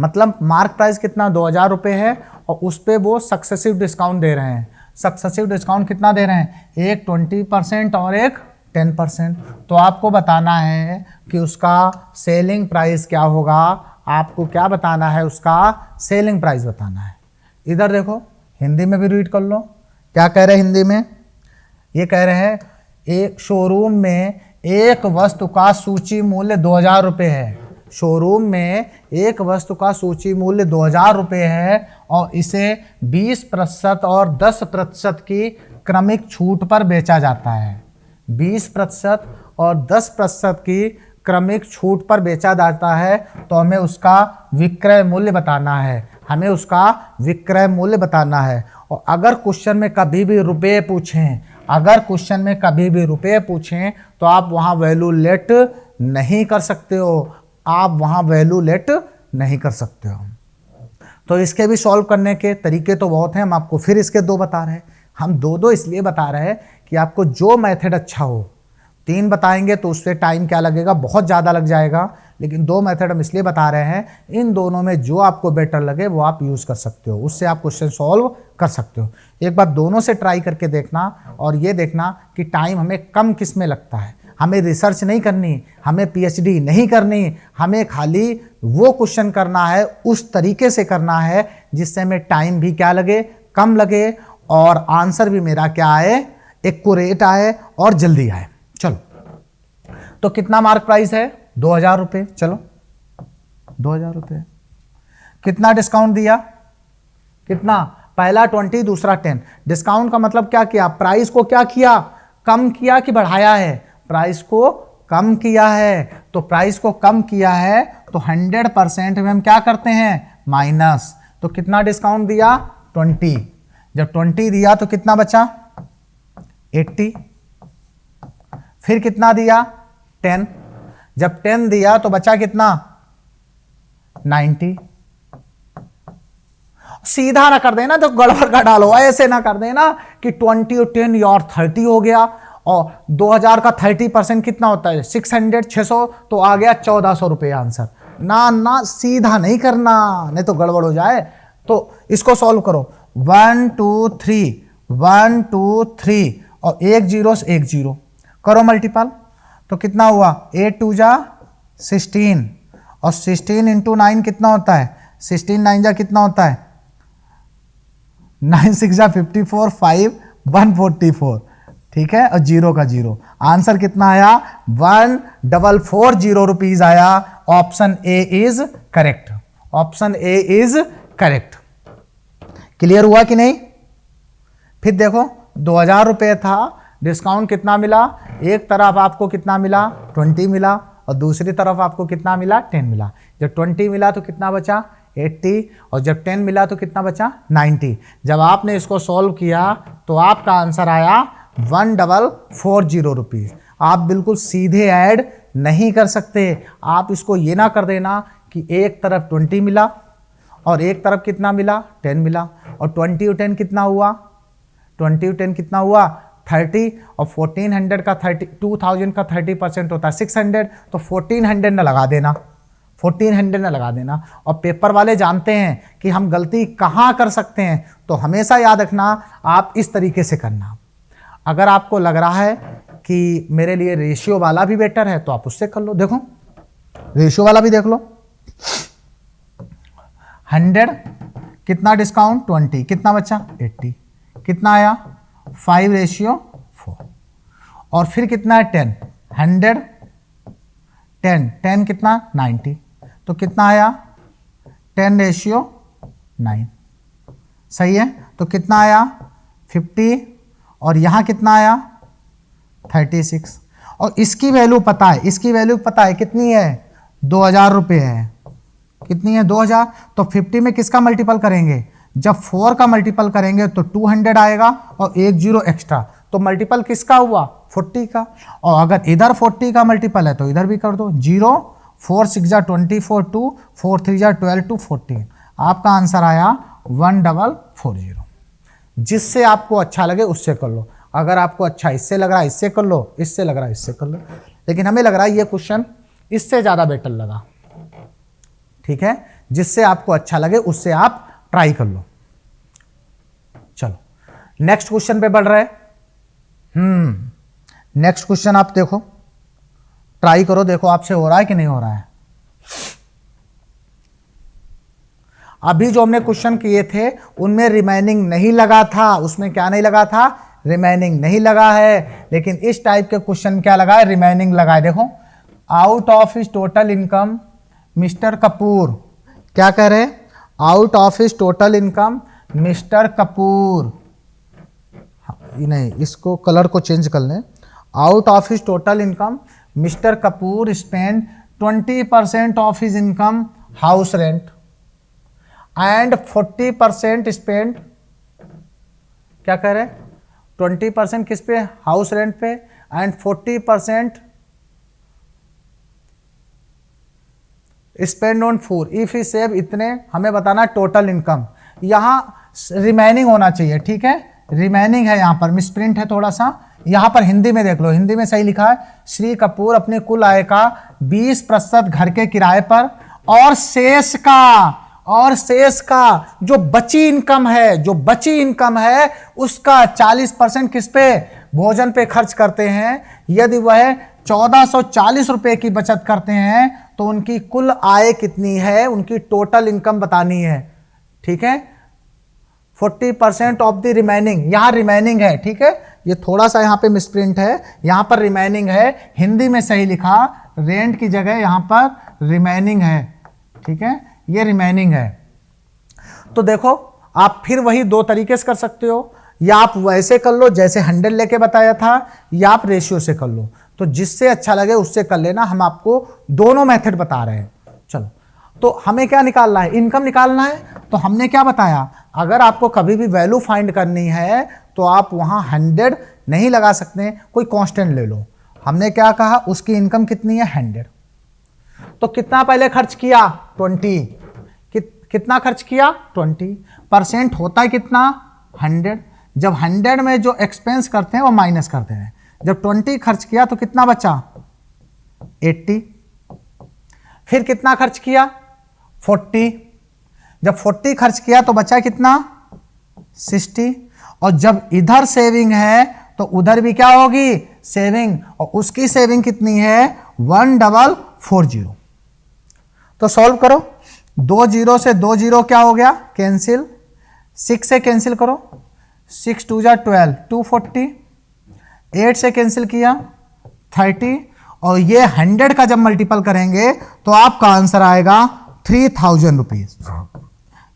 S1: मतलब मार्क प्राइस कितना, 2000 रुपये है, और उस पर वो सक्सेसिव डिस्काउंट दे रहे हैं। सक्सेसिव डिस्काउंट कितना दे रहे हैं, एक 20% और एक 10%। तो आपको बताना है कि उसका सेलिंग प्राइस क्या होगा। आपको क्या बताना है, उसका सेलिंग प्राइस बताना है। इधर देखो, हिंदी में भी रीड कर लो। क्या कह रहे हैं हिंदी में, ये कह रहे हैं एक शोरूम में एक वस्तु का सूची मूल्य 2000 रुपये है। शोरूम में एक वस्तु का सूची मूल्य 2000 रुपये है, और इसे 20% और 10% की क्रमिक छूट पर बेचा जाता है। 20% और 10% की क्रमिक छूट पर बेचा जाता है। तो हमें उसका विक्रय मूल्य बताना है, हमें उसका विक्रय मूल्य बताना है। और अगर क्वेश्चन में कभी भी रुपये पूछें, अगर क्वेश्चन में कभी भी रुपये पूछें, तो आप वहाँ वैल्यू लेट नहीं कर सकते हो, आप वहाँ वैल्यू लेट नहीं कर सकते हो। तो इसके भी सॉल्व करने के तरीके तो बहुत हैं, हम आपको फिर इसके 2 बता रहे हैं। हम 2 इसलिए बता रहे हैं कि आपको जो मेथड अच्छा हो। 3 बताएंगे तो उससे टाइम क्या लगेगा, बहुत ज़्यादा लग जाएगा। लेकिन दो मेथड हम इसलिए बता रहे हैं, इन दोनों में जो आपको बेटर लगे वो आप यूज़ कर सकते हो, उससे आप क्वेश्चन सॉल्व कर सकते हो। एक बार दोनों से ट्राई करके देखना और ये देखना कि टाइम हमें कम किस में लगता है। हमें रिसर्च नहीं करनी, हमें पीएचडी नहीं करनी, हमें खाली वो क्वेश्चन करना है, उस तरीके से करना है जिससे हमें टाइम भी क्या लगे, कम लगे, और आंसर भी मेरा क्या आए, एक्यूरेट आए और जल्दी आए। चलो, तो कितना मार्क प्राइस है, 2000 रुपये। चलो 2000 रुपये। कितना डिस्काउंट दिया, कितना, पहला 20, दूसरा 10। डिस्काउंट का मतलब क्या किया, प्राइस को क्या किया, कम किया कि बढ़ाया है, प्राइस को कम किया है। तो प्राइस को कम किया है तो 100% में हम क्या करते हैं, माइनस। तो कितना डिस्काउंट दिया, 20। जब 20 दिया तो कितना बचा, 80। फिर कितना दिया, 10। जब 10 दिया तो बचा कितना, 90। सीधा ना कर देना तो गड़बड़ का डालो, ऐसे ना कर देना कि 20 और 10 और 30 हो गया, और 2000 का 30% कितना होता है, 600, 600, तो आ गया 1400 रुपये आंसर। ना ना, सीधा नहीं करना, नहीं तो गड़बड़ हो जाए। तो इसको सॉल्व करो, 1 2 3, 1 2 3 और एक जीरो से एक जीरो करो मल्टीपल, तो कितना हुआ, 8 2 जा 16 और 16 इंटू 9 कितना होता है, 16 9 जा कितना होता है, 9 6 जा 54, 5 144, ठीक है, और जीरो का जीरो। आंसर कितना आया, 1440 रुपीज आया। Option A is correct, option A is correct. Clear हुआ कि नहीं। फिर देखो 2000 रुपये था, डिस्काउंट कितना मिला, एक तरफ आपको कितना मिला, 20 मिला, और दूसरी तरफ आपको कितना मिला, 10 मिला। जब 20 मिला तो कितना बचा, 80, और जब 10 मिला तो कितना बचा, 90। जब आपने इसको सॉल्व किया तो आपका आंसर आया 1440 रुपीज़। आप बिल्कुल सीधे ऐड नहीं कर सकते, आप इसको ये ना कर देना कि एक तरफ 20 मिला और एक तरफ कितना मिला, 10 मिला, और 20 और 10 कितना हुआ, 20 और 10 कितना हुआ, 30, और 1400 का 30, 2000 का 30% होता है 600, तो 1400 ना लगा देना, 1400 ना लगा देना। और पेपर वाले जानते हैं कि हम गलती कहाँ कर सकते हैं, तो हमेशा याद रखना आप इस तरीके से करना। अगर आपको लग रहा है कि मेरे लिए रेशियो वाला भी बेटर है तो आप उससे कर लो, देखो रेशियो वाला भी देख लो। 100 कितना डिस्काउंट, 20 कितना बचा, 80 कितना आया, 5:4, और फिर कितना है 10, 100 10 कितना, 90, तो कितना आया 10:9, सही है। तो कितना आया 50, और यहाँ कितना आया 36, और इसकी वैल्यू पता है, इसकी वैल्यू पता है कितनी है, 2000 रुपये है, कितनी है 2000। तो 50 में किसका मल्टीपल करेंगे, जब 4 का मल्टीपल करेंगे तो 200 आएगा और एक जीरो एक्स्ट्रा, तो मल्टीपल किसका हुआ, 40 का। और अगर इधर 40 का मल्टीपल है तो इधर भी कर दो, 0 4 6 जा 24, 2 4 3 जा 12, 2 14। आपका आंसर आया 1440। जिससे आपको अच्छा लगे उससे कर लो, अगर आपको अच्छा इससे लग रहा है इससे कर लो, इससे लग रहा है इससे कर लो, लेकिन हमें लग रहा है ये क्वेश्चन इससे ज़्यादा बेटर लगा, ठीक है। जिससे आपको अच्छा लगे उससे आप ट्राई कर लो। चलो नेक्स्ट क्वेश्चन पे बढ़ रहे हैं। नेक्स्ट क्वेश्चन आप देखो, ट्राई करो, देखो आपसे हो रहा है कि नहीं हो रहा है। अभी जो हमने क्वेश्चन किए थे उनमें रिमेनिंग नहीं लगा था, उसमें क्या नहीं लगा था, रिमेनिंग नहीं लगा है, लेकिन इस टाइप के क्वेश्चन क्या लगा है, रिमेनिंग लगा है। देखो, out of his total income mister Kapoor, क्या कह रहे हैं, out of his total income mister Kapoor, नहीं इसको कलर को चेंज कर लें, out of his total income mister Kapoor spend 20% of his income house rent and 40% spend, क्या कह रहे हैं, 20% किस पे, हाउस रेंट पे, and 40% spend on food. If he save इतने, हमें बताना टोटल इनकम, यहाँ रिमेनिंग होना चाहिए, ठीक है, रिमेनिंग है, यहाँ पर मिसप्रिंट है थोड़ा सा, यहाँ पर हिंदी में देख लो, हिंदी में सही लिखा है, श्री कपूर अपने कुल आय का 20% घर के किराए पर और शेष का जो बची इनकम है उसका 40% किस पे, भोजन पे खर्च करते हैं। यदि वह 1440 रुपए की बचत करते हैं तो उनकी कुल आय कितनी है, उनकी टोटल इनकम बतानी है। ठीक है, 40% ऑफ द रिमेनिंग, यहां रिमेनिंग है। ठीक है, ये थोड़ा सा यहां पे मिसप्रिंट है, यहां पर रिमेनिंग है, हिंदी में सही लिखा, रेंट की जगह यहां पर रिमेनिंग है। ठीक है, ये रिमेनिंग है। तो देखो आप फिर वही दो तरीके से कर सकते हो, या आप वैसे कर लो जैसे 100 लेके बताया था, या आप रेशियो से कर लो, तो जिससे अच्छा लगे उससे कर लेना। हम आपको दोनों मेथड बता रहे हैं। चलो, तो हमें क्या निकालना है, इनकम निकालना है। तो हमने क्या बताया, अगर आपको कभी भी वैल्यू फाइंड करनी है तो आप वहां 100 नहीं लगा सकते, कोई कांस्टेंट ले लो। हमने क्या कहा, उसकी इनकम कितनी है 100, तो कितना पहले खर्च किया 20, कितना खर्च किया 20%, होता है कितना 100। जब 100 में जो एक्सपेंस करते हैं वो माइनस करते हैं, जब 20 खर्च किया तो कितना बचा 80, फिर कितना खर्च किया 40, जब 40 खर्च किया तो बचा कितना 60, और जब इधर सेविंग है तो उधर भी क्या होगी सेविंग, और उसकी सेविंग कितनी है 1440। तो सॉल्व करो, 2 जीरो से 2 जीरो क्या हो गया कैंसिल, 6 से कैंसिल करो, 6 2 जा 12, 240, 8 से कैंसिल किया 30, और ये 100 का जब मल्टीपल करेंगे तो आपका आंसर आएगा 3000 रुपीज।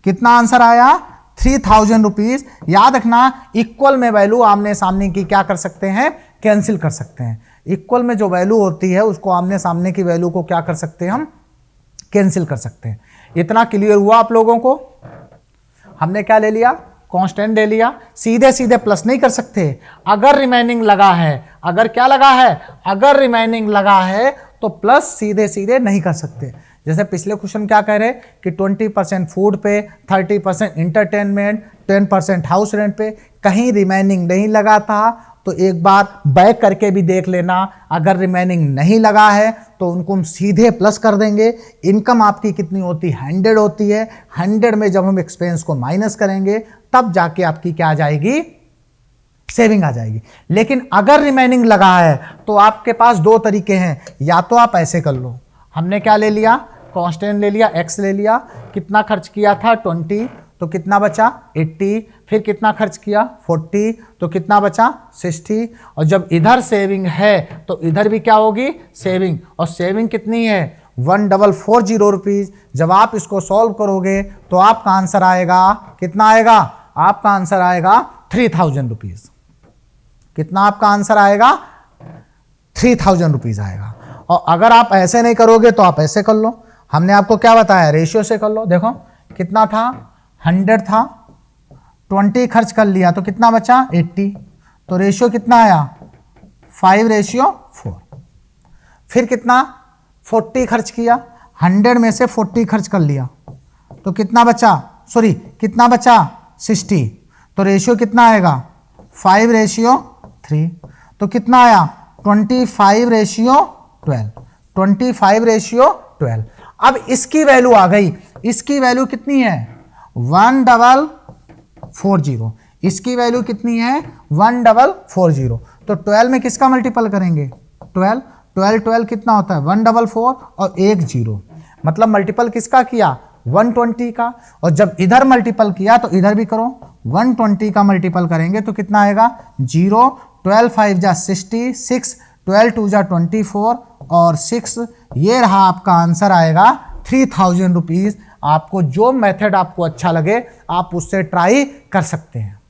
S1: कितना आंसर आया 3000 रुपीज। याद रखना, इक्वल में वैल्यू आमने सामने की क्या कर सकते हैं, कैंसिल कर सकते हैं। इक्वल में जो वैल्यू होती है उसको आमने सामने की वैल्यू को क्या कर सकते हैं, हम कैंसिल कर सकते हैं। इतना क्लियर हुआ आप लोगों को। हमने क्या ले लिया, कांस्टेंट ले लिया। सीधे सीधे प्लस नहीं कर सकते, अगर रिमेनिंग लगा है, अगर क्या लगा है, अगर रिमेनिंग लगा है तो प्लस सीधे सीधे नहीं कर सकते। जैसे पिछले क्वेश्चन क्या कह रहे कि 20% फूड पे, 30% इंटरटेनमेंट, 10% हाउस रेंट पे, कहीं रिमेनिंग नहीं लगा था तो एक बार बैक करके भी देख लेना। अगर रिमेनिंग नहीं लगा है तो उनको हम सीधे प्लस कर देंगे। इनकम आपकी कितनी होती है 100 होती है, 100 में जब हम एक्सपेंस को माइनस करेंगे तब जाके आपकी क्या आ जाएगी, सेविंग आ जाएगी। लेकिन अगर रिमेनिंग लगा है तो आपके पास दो तरीके हैं, या तो आप ऐसे कर लो, हमने क्या ले लिया कांस्टेंट ले लिया, एक्स ले लिया, कितना खर्च किया था 20 तो कितना बचा 80, फिर कितना खर्च किया 40 तो कितना बचा 60, और जब इधर सेविंग है तो इधर भी क्या होगी सेविंग, और सेविंग कितनी है 1440 रुपीज। जब आप इसको सॉल्व करोगे तो आपका आंसर आएगा कितना आएगा, आपका आंसर आएगा 3000 रुपीज। कितना आपका आंसर आएगा 3000 रुपीज आएगा। और अगर आप ऐसे नहीं करोगे तो आप ऐसे कर लो, हमने आपको क्या बताया रेशियो से कर लो। देखो कितना था 100 था, 20 खर्च कर लिया तो कितना बचा 80, तो रेशियो कितना आया 5:4। फिर कितना 40 खर्च किया, 100 में से 40 खर्च कर लिया तो कितना बचा, सॉरी कितना बचा 60, तो रेशियो कितना आएगा 5:3। तो कितना आया 25:12, 25:12। अब इसकी वैल्यू आ गई, इसकी वैल्यू कितनी है 1440, इसकी वैल्यू कितनी है 1440। तो 12 में किसका मल्टीपल करेंगे 12, 12 कितना होता है 144 और 1 0, मतलब मल्टीपल किसका किया 120 का। और जब इधर मल्टीपल किया तो इधर भी करो, 120 का मल्टीपल करेंगे तो कितना आएगा 0, 12 5 जा 60, 6 12 2 जा 24 और 6, ये रहा आपका आंसर आएगा 3000 रुपीज। आपको जो मेथड आपको अच्छा लगे आप उससे ट्राई कर सकते हैं।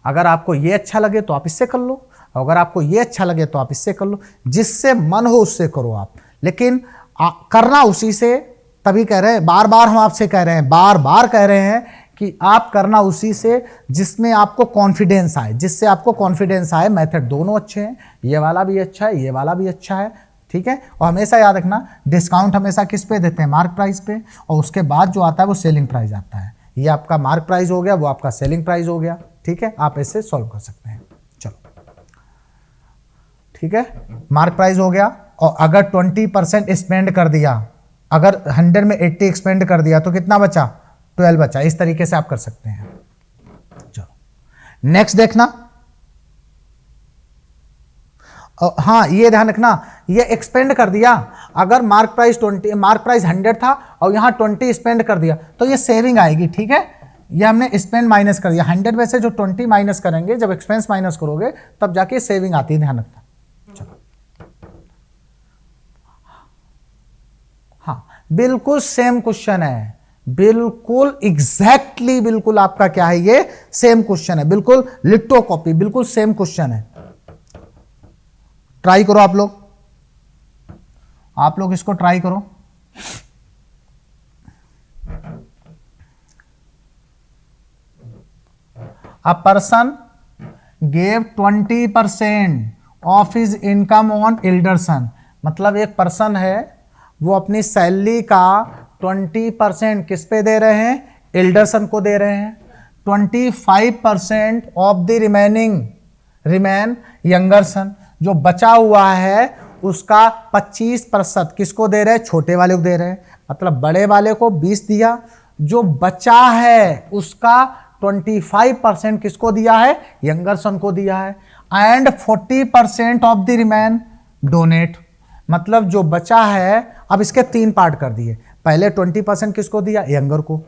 S1: अगर आपको ये अच्छा लगे तो आप इससे कर लो, अगर आपको ये अच्छा लगे तो आप इससे कर लो, जिससे मन हो उससे करो आप, लेकिन करना उसी से। तभी कह रहे हैं, बार बार हम आपसे कह रहे हैं, बार बार कह रहे हैं कि आप करना उसी से जिसमें आपको कॉन्फिडेंस आए, जिससे आपको कॉन्फिडेंस आए। मेथड दोनों अच्छे हैं, ये वाला भी अच्छा है, ये वाला भी अच्छा है, ठीक है। और हमेशा याद रखना डिस्काउंट हमेशा किस पे देते हैं, मार्क प्राइस पे, और उसके बाद जो आता है वो सेलिंग प्राइस आता है। ये आपका मार्क प्राइस हो गया, वो आपका सेलिंग प्राइस हो गया, ठीक है। आप ऐसे सॉल्व कर सकते हैं। चलो ठीक है, मार्क प्राइस हो गया। और अगर 20% स्पेंड कर दिया, अगर 100 में 80 स्पेंड कर दिया तो कितना बचा, 12 बचा। इस तरीके से आप कर सकते हैं। चलो नेक्स्ट देखना। हाँ ये ध्यान रखना, ये एक्सपेंड कर दिया, अगर मार्क प्राइस 100 था और यहाँ 20 स्पेंड कर दिया तो ये सेविंग आएगी, ठीक है। ये हमने स्पेंड माइनस कर दिया, 100 में से जो 20 माइनस करेंगे, जब एक्सपेंस माइनस करोगे तब जाके सेविंग आती है, ध्यान रखना। चलो हाँ बिल्कुल सेम क्वेश्चन है, बिल्कुल एग्जैक्टली बिल्कुल आपका क्या है, ये सेम क्वेश्चन है, बिल्कुल लिटो कॉपी, बिल्कुल सेम क्वेश्चन है। ट्राई करो आप लोग इसको ट्राई करो। A person gave 20% of his income on Alderson, मतलब एक पर्सन है वो अपनी सैलरी का 20% किस पे दे रहे हैं, एल्डरसन को दे रहे हैं। 25% ऑफ द रिमेन यंगर सन, जो बचा हुआ है उसका 25% किसको दे रहे हैं, छोटे वाले को दे रहे हैं। मतलब बड़े वाले को 20 दिया, जो बचा है उसका 25% किसको दिया है, यंगर सन को दिया है। And 40% of the remain donate, मतलब जो बचा है, अब इसके 3 पार्ट कर दिए। पहले 20% किसको दिया, यंगर को,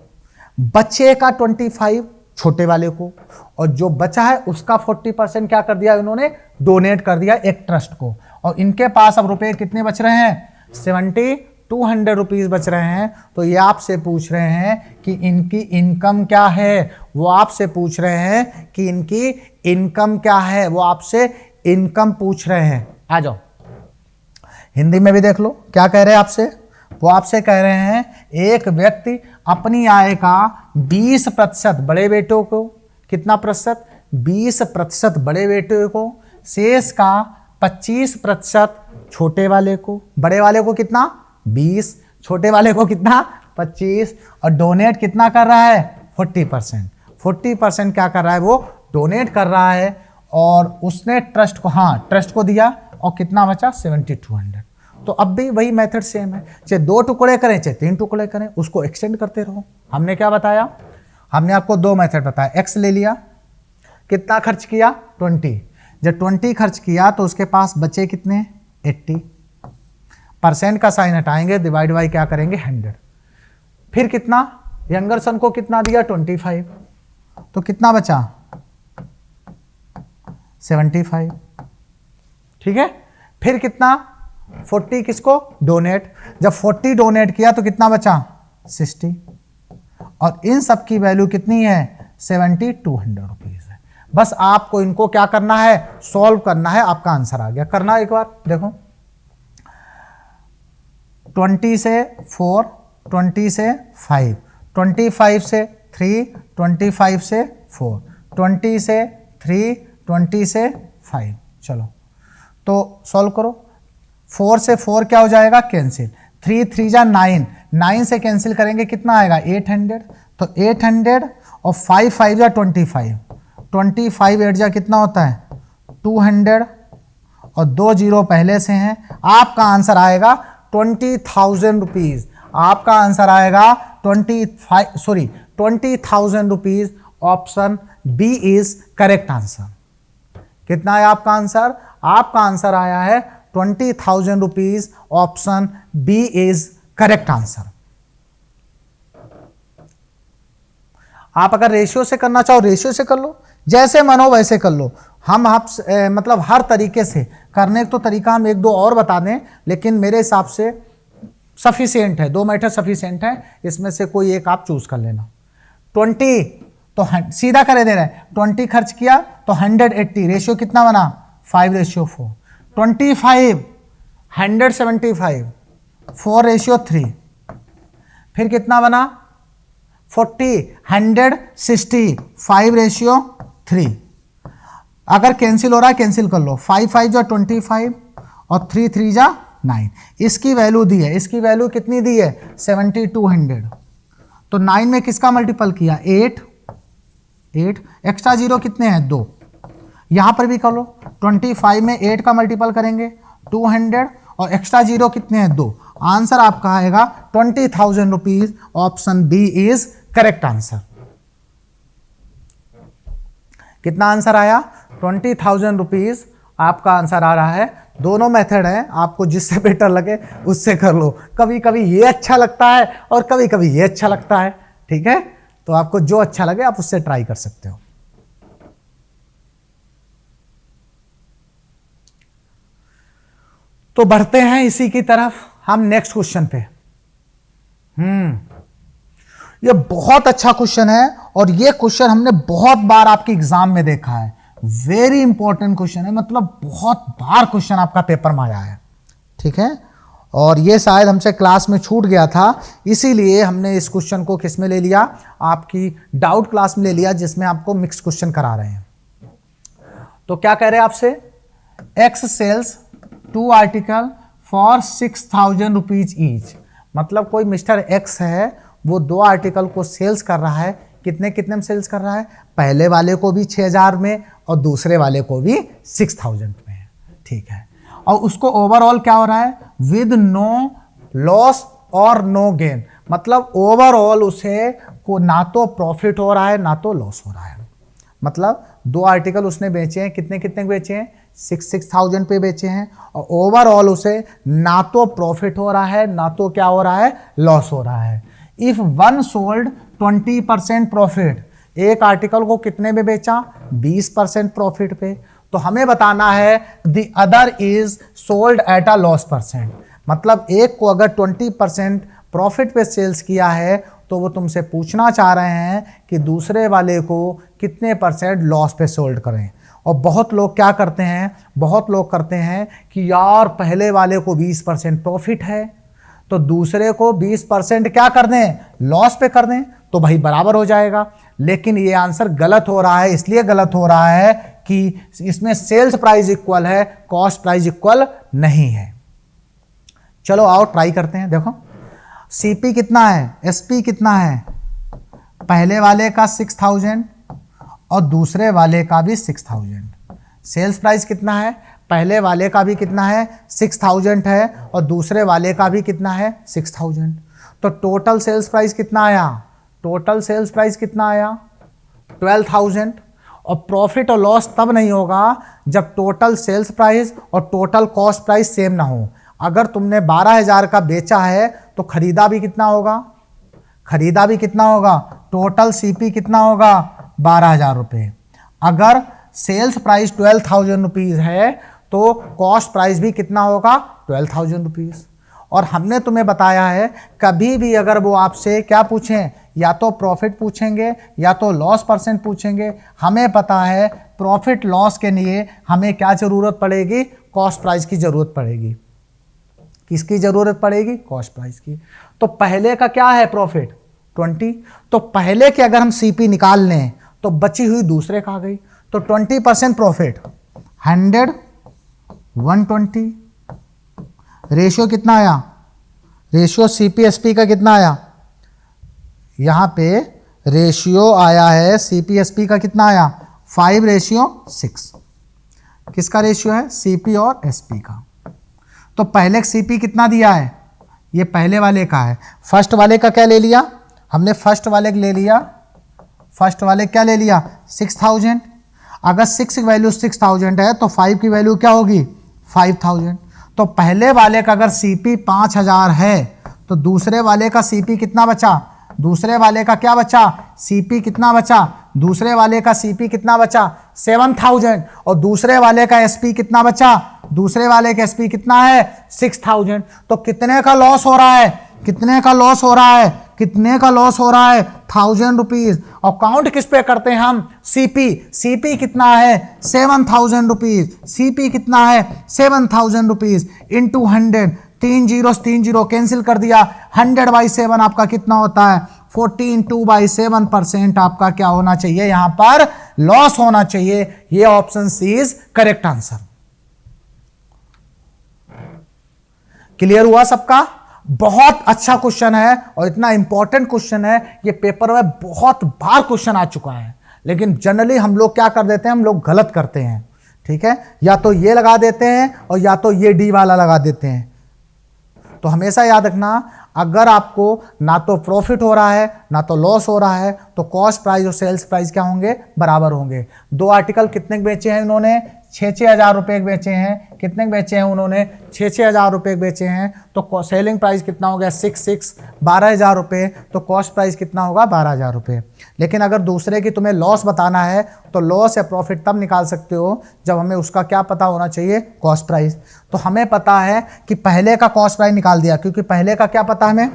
S1: बच्चे का 25 छोटे वाले को, और जो बचा है उसका 40% क्या कर दिया इन्होंने, डोनेट कर दिया एक ट्रस्ट को। और इनके पास अब रुपए कितने बच रहे हैं, 7200 रुपीज बच रहे हैं। तो ये आपसे पूछ रहे हैं कि इनकी इनकम क्या है, वो आपसे पूछ रहे हैं कि इनकी इनकम क्या है, वो आपसे इनकम पूछ रहे हैं। आ जाओ हिंदी में भी देख लो क्या कह रहे हैं आपसे। वो आपसे कह रहे हैं एक व्यक्ति अपनी आय का 20% बड़े बेटों को, कितना प्रतिशत, 20% बड़े बेटे को, शेष का 25% छोटे वाले को। बड़े वाले को कितना 20, छोटे वाले को कितना 25, और डोनेट कितना कर रहा है 40%। 40% क्या कर रहा है, वो डोनेट कर रहा है। और उसने ट्रस्ट को, हाँ ट्रस्ट को दिया, और कितना बचा 7200। तो अब भी वही मेथड सेम है, चाहे 2 टुकड़े करें चाहे 3 टुकड़े करें, उसको एक्सटेंड करते रहो। हमने क्या बताया, हमने आपको 2 मेथड बताया। एक्स ले लिया, कितना खर्च किया 20, जब 20 खर्च किया तो उसके पास बचे कितने 80, परसेंट का साइन हटाएंगे, डिवाइड बाई क्या करेंगे 100। फिर कितना, यंगर सन को कितना दिया 25, तो कितना बचा 75, ठीक है। फिर कितना 40 किसको, डोनेट, जब 40 डोनेट किया तो कितना बचा 60, और इन सब की वैल्यू कितनी है 7200 रुपीज है। बस आपको इनको क्या करना है, सॉल्व करना है, आपका आंसर आ गया। करना एक बार देखो, 20 से 4, 20 से 5, 25 से 3, 25 से 4, 20 से 3, 20 से 5। चलो तो सॉल्व करो। 4 से 4 क्या हो जाएगा, कैंसिल, 3 3 जा 9, 9 से कैंसिल करेंगे कितना आएगा 800, तो 800, और 5 5 जा 25, 25 8 जा कितना होता है 200, और 2 जीरो पहले से हैं। आपका आंसर आएगा 20,000 रुपीज। आपका आंसर आएगा 20,000 rupees. Option B is correct answer. कितना है आपका आंसर, आपका आंसर आया है 20,000 rupees. Option B is correct answer. आप अगर रेशियो से करना चाहो रेशियो से कर लो, जैसे मन हो वैसे कर लो। हम आप मतलब हर तरीके से करने तो तरीका हम 1 2 और बता दें, लेकिन मेरे हिसाब से सफिशिएंट है, 2 मेथड सफिशिएंट है, इसमें से कोई एक आप चूज कर लेना। 20 तो सीधा करे दे रहा है, 20 खर्च किया तो 180, रेशियो कितना बना 5:4। 25 175, 4:3, फिर कितना बना 40 160, 5:3। अगर कैंसिल हो रहा है कैंसिल कर लो, 5 5 जा 25, और 3 3 जा 9। इसकी वैल्यू दी है, इसकी वैल्यू कितनी दी है 7200। तो 9 में किसका मल्टीपल किया 8, एक्स्ट्रा जीरो कितने हैं 2। यहां पर भी कर लो, 25 में 8 का मल्टीपल करेंगे 200 और एक्स्ट्रा जीरो कितने हैं 2। आंसर आपका आएगा 20,000 rupees. Option B is correct answer. कितना आंसर आया 20,000 रुपीज आपका आंसर आ रहा है। दोनों मेथड है, आपको जिससे बेटर लगे उससे कर लो। कभी कभी ये अच्छा लगता है और कभी कभी ये अच्छा लगता है, ठीक है। तो आपको जो अच्छा लगे आप उससे ट्राई कर सकते हो। तो बढ़ते हैं इसी की तरफ हम नेक्स्ट क्वेश्चन पे। ये बहुत अच्छा क्वेश्चन है और ये क्वेश्चन हमने बहुत बार आपके एग्जाम में देखा है। वेरी इंपॉर्टेंट क्वेश्चन है, मतलब बहुत बार क्वेश्चन आपका पेपर में आया है, ठीक है। और ये शायद हमसे क्लास में छूट गया था, इसीलिए हमने इस क्वेश्चन को किस में ले लिया, आपकी डाउट क्लास में ले लिया, जिसमें आपको मिक्स क्वेश्चन करा रहे हैं। तो क्या कह रहे हैं आपसे, X sells 2 article for 6,000 rupees each. मतलब कोई मिस्टर एक्स है, वो 2 आर्टिकल को सेल्स कर रहा है। कितने कितने में सेल्स कर रहा है, पहले वाले को भी 6,000 में और दूसरे वाले को भी 6,000 में है, ठीक है। और उसको ओवरऑल क्या हो रहा है, विद नो लॉस और नो गेन। मतलब ओवरऑल उसे को ना तो प्रॉफिट हो रहा है ना तो लॉस हो रहा है। मतलब 2 आर्टिकल उसने बेचे हैं, कितने कितने बेचे हैं 6,000 पे बेचे हैं, और ओवरऑल उसे ना तो प्रॉफिट हो रहा है ना तो क्या हो रहा है, लॉस हो रहा है। इफ वन सोल्ड 20% प्रॉफिट, एक आर्टिकल को कितने में बेचा 20% प्रॉफिट पे, तो हमें बताना है the other is sold at a loss percent. मतलब एक को अगर 20% प्रॉफिट पे सेल्स किया है तो वो तुमसे पूछना चाह रहे हैं कि दूसरे वाले को कितने % लॉस पे सोल्ड करें। और बहुत लोग क्या करते हैं, बहुत लोग करते हैं कि यार पहले वाले को 20% प्रॉफिट है तो दूसरे को 20% क्या कर दें, लॉस पे कर दें, तो भाई बराबर हो जाएगा। लेकिन ये आंसर गलत हो रहा है, इसलिए गलत हो रहा है कि इसमें सेल्स प्राइस इक्वल है, कॉस्ट प्राइस इक्वल नहीं है। चलो आओ ट्राई करते हैं। देखो सीपी कितना है, एसपी कितना है, पहले वाले का 6,000 और दूसरे वाले का भी 6,000। सेल्स प्राइस कितना है, पहले वाले का भी कितना है 6,000 है और दूसरे वाले का भी कितना है 6,000। तो टोटल सेल्स प्राइस कितना आया, टोटल सेल्स प्राइस कितना आया 12,000। और प्रॉफिट और लॉस तब नहीं होगा जब टोटल सेल्स प्राइस और टोटल कॉस्ट प्राइस सेम ना हो। अगर तुमने 12,000 का बेचा है तो खरीदा भी कितना होगा, खरीदा भी कितना होगा, टोटल सीपी कितना होगा 12,000 रुपये। अगर सेल्स प्राइस 12,000 रुपीज़ है तो कॉस्ट प्राइस भी कितना होगा 12,000 रुपीज़। और हमने तुम्हें बताया है कभी भी अगर वो आपसे क्या पूछें, या तो प्रॉफिट पूछेंगे या तो लॉस परसेंट पूछेंगे, हमें पता है प्रॉफिट लॉस के लिए हमें क्या ज़रूरत पड़ेगी, कॉस्ट प्राइस की ज़रूरत पड़ेगी। किसकी ज़रूरत पड़ेगी, कॉस्ट प्राइस की। तो पहले का क्या है प्रॉफिट 20, तो पहले के अगर हम सीपी निकाल लें तो बची हुई दूसरे का आ गई। तो 20% प्रॉफिट 100 120, रेशियो कितना आया, रेशियो सीपीएसपी का कितना आया, यहाँ पे रेशियो आया है सीपीएसपी का कितना आया 5:6। किसका रेशियो है, सीपी और एसपी का। तो पहले सीपी कितना दिया है, ये पहले वाले का है। फर्स्ट वाले का क्या ले लिया हमने, फर्स्ट वाले ले लिया, फर्स्ट वाले क्या ले लिया 6,000। अगर 6 की वैल्यू 6,000 है तो 5 की वैल्यू क्या होगी 5,000। तो पहले वाले का अगर सीपी 5,000 है तो दूसरे वाले का सीपी कितना बचा, दूसरे वाले का क्या बचा, सीपी कितना बचा, दूसरे वाले का सीपी कितना बचा 7,000। और दूसरे वाले का एसपी कितना बचा, दूसरे वाले का एसपी कितना है 6,000। तो कितने का लॉस हो रहा है, कितने का लॉस हो रहा है, कितने का लॉस हो रहा है 1,000 रुपीज। और काउंट किस पे करते हैं हम, सीपी, सीपी कितना है 7,000 रुपीज, सीपी कितना है 7,000 rupees into 100, 3 zero 3 zero cancel कर दिया, 100/7 आपका कितना होता है 14/7% आपका क्या होना चाहिए, यहां पर लॉस होना चाहिए। ये option C is correct answer. Clear हुआ सबका? बहुत अच्छा क्वेश्चन है और इतना इंपॉर्टेंट क्वेश्चन है, ये पेपर में बहुत बार क्वेश्चन आ चुका है, लेकिन जनरली हम लोग क्या कर देते हैं, हम लोग गलत करते हैं। ठीक है, या तो ये लगा देते हैं और या तो ये डी वाला लगा देते हैं। तो हमेशा याद रखना, अगर आपको ना तो प्रॉफिट हो रहा है ना तो लॉस हो रहा है, तो कॉस्ट प्राइस और सेल्स प्राइस क्या होंगे, बराबर होंगे। 2 आर्टिकल कितने के बेचे हैं उन्होंने, 6-6 हज़ार रुपये के बेचे हैं। कितने के बेचे हैं उन्होंने, 6-6 हज़ार रुपये के बेचे हैं। तो सेलिंग प्राइस कितना हो गया, 6 12 हज़ार रुपये। तो कॉस्ट प्राइस कितना होगा, 12 हज़ार रुपये। लेकिन अगर दूसरे की तुम्हें लॉस बताना है तो लॉस या प्रॉफिट तब निकाल सकते हो जब हमें उसका क्या पता होना चाहिए, कॉस्ट प्राइस। तो हमें पता है कि पहले का कॉस्ट प्राइस निकाल दिया, क्योंकि पहले का क्या पता है हमें,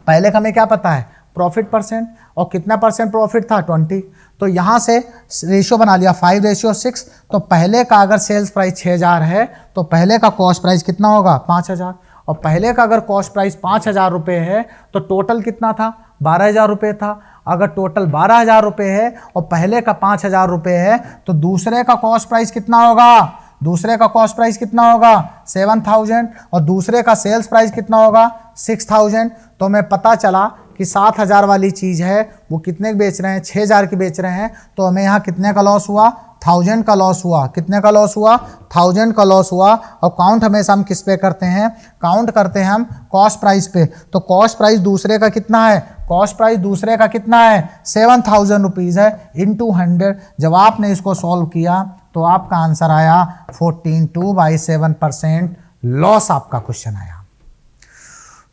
S1: पहले का हमें क्या पता है, प्रॉफिट परसेंट, और कितना परसेंट प्रॉफिट था, 20। तो यहाँ से रेशियो बना लिया 5:6। तो पहले का अगर सेल्स प्राइस 6,000 है तो पहले का कॉस्ट प्राइस कितना होगा, 5,000। और पहले का अगर कॉस्ट प्राइस 5,000 रुपये है तो टोटल कितना था, 12,000 रुपये था। अगर टोटल 12,000 रुपये है और पहले का 5,000 रुपये है तो दूसरे का कॉस्ट प्राइस कितना होगा, दूसरे का कॉस्ट प्राइस कितना होगा, 7,000। और दूसरे का सेल्स प्राइस कितना होगा, 6,000। तो हमें पता चला कि 7,000 वाली चीज़ है वो कितने की बेच रहे हैं, 6,000 की बेच रहे हैं। तो हमें यहाँ कितने का लॉस हुआ, 1,000 का लॉस हुआ। कितने का लॉस हुआ, 1,000 का लॉस हुआ। और काउंट हमेशा हम किस पे करते हैं, काउंट करते हैं हम कॉस्ट प्राइस पे। तो कॉस्ट प्राइस दूसरे का कितना है, कॉस्ट प्राइस दूसरे का कितना है, 7,000 रुपीज़ है, इंटू 100। जब आपने इसको सॉल्व किया तो आपका आंसर आया 14.27% लॉस आपका क्वेश्चन आया।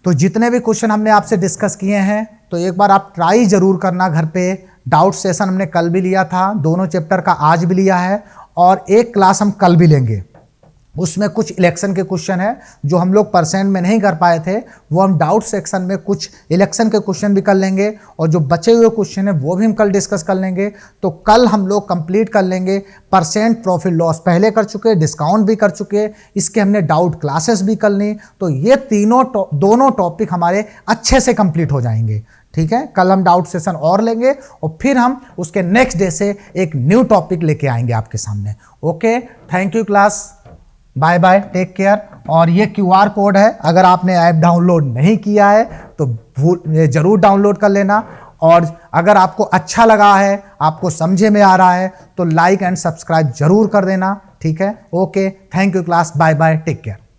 S1: तो जितने भी क्वेश्चन हमने आपसे डिस्कस किए हैं तो एक बार आप ट्राई जरूर करना घर पे। डाउट सेशन हमने कल भी लिया था, दोनों चैप्टर का आज भी लिया है, और एक क्लास हम कल भी लेंगे। उसमें कुछ इलेक्शन के क्वेश्चन है जो हम लोग परसेंट में नहीं कर पाए थे, वो हम डाउट सेक्शन में कुछ इलेक्शन के क्वेश्चन भी कर लेंगे, और जो बचे हुए क्वेश्चन है वो भी हम कल डिस्कस कर लेंगे। तो कल हम लोग कंप्लीट कर लेंगे परसेंट प्रॉफिट लॉस, पहले कर चुके, डिस्काउंट भी कर चुके, इसके हमने डाउट क्लासेस भी कर ली। तो ये दोनों टॉपिक हमारे अच्छे से कंप्लीट हो जाएंगे। ठीक है, कल हम डाउट सेशन और लेंगे और फिर हम उसके नेक्स्ट डे से एक न्यू टॉपिक लेके आएंगे आपके सामने। Okay, thank you class, bye bye, take care. और ये QR कोड है, अगर आपने ऐप डाउनलोड नहीं किया है तो जरूर डाउनलोड कर लेना। और अगर आपको अच्छा लगा है, आपको समझे में आ रहा है तो लाइक एंड सब्सक्राइब जरूर कर देना। ठीक है, okay, thank you class, bye bye, take care.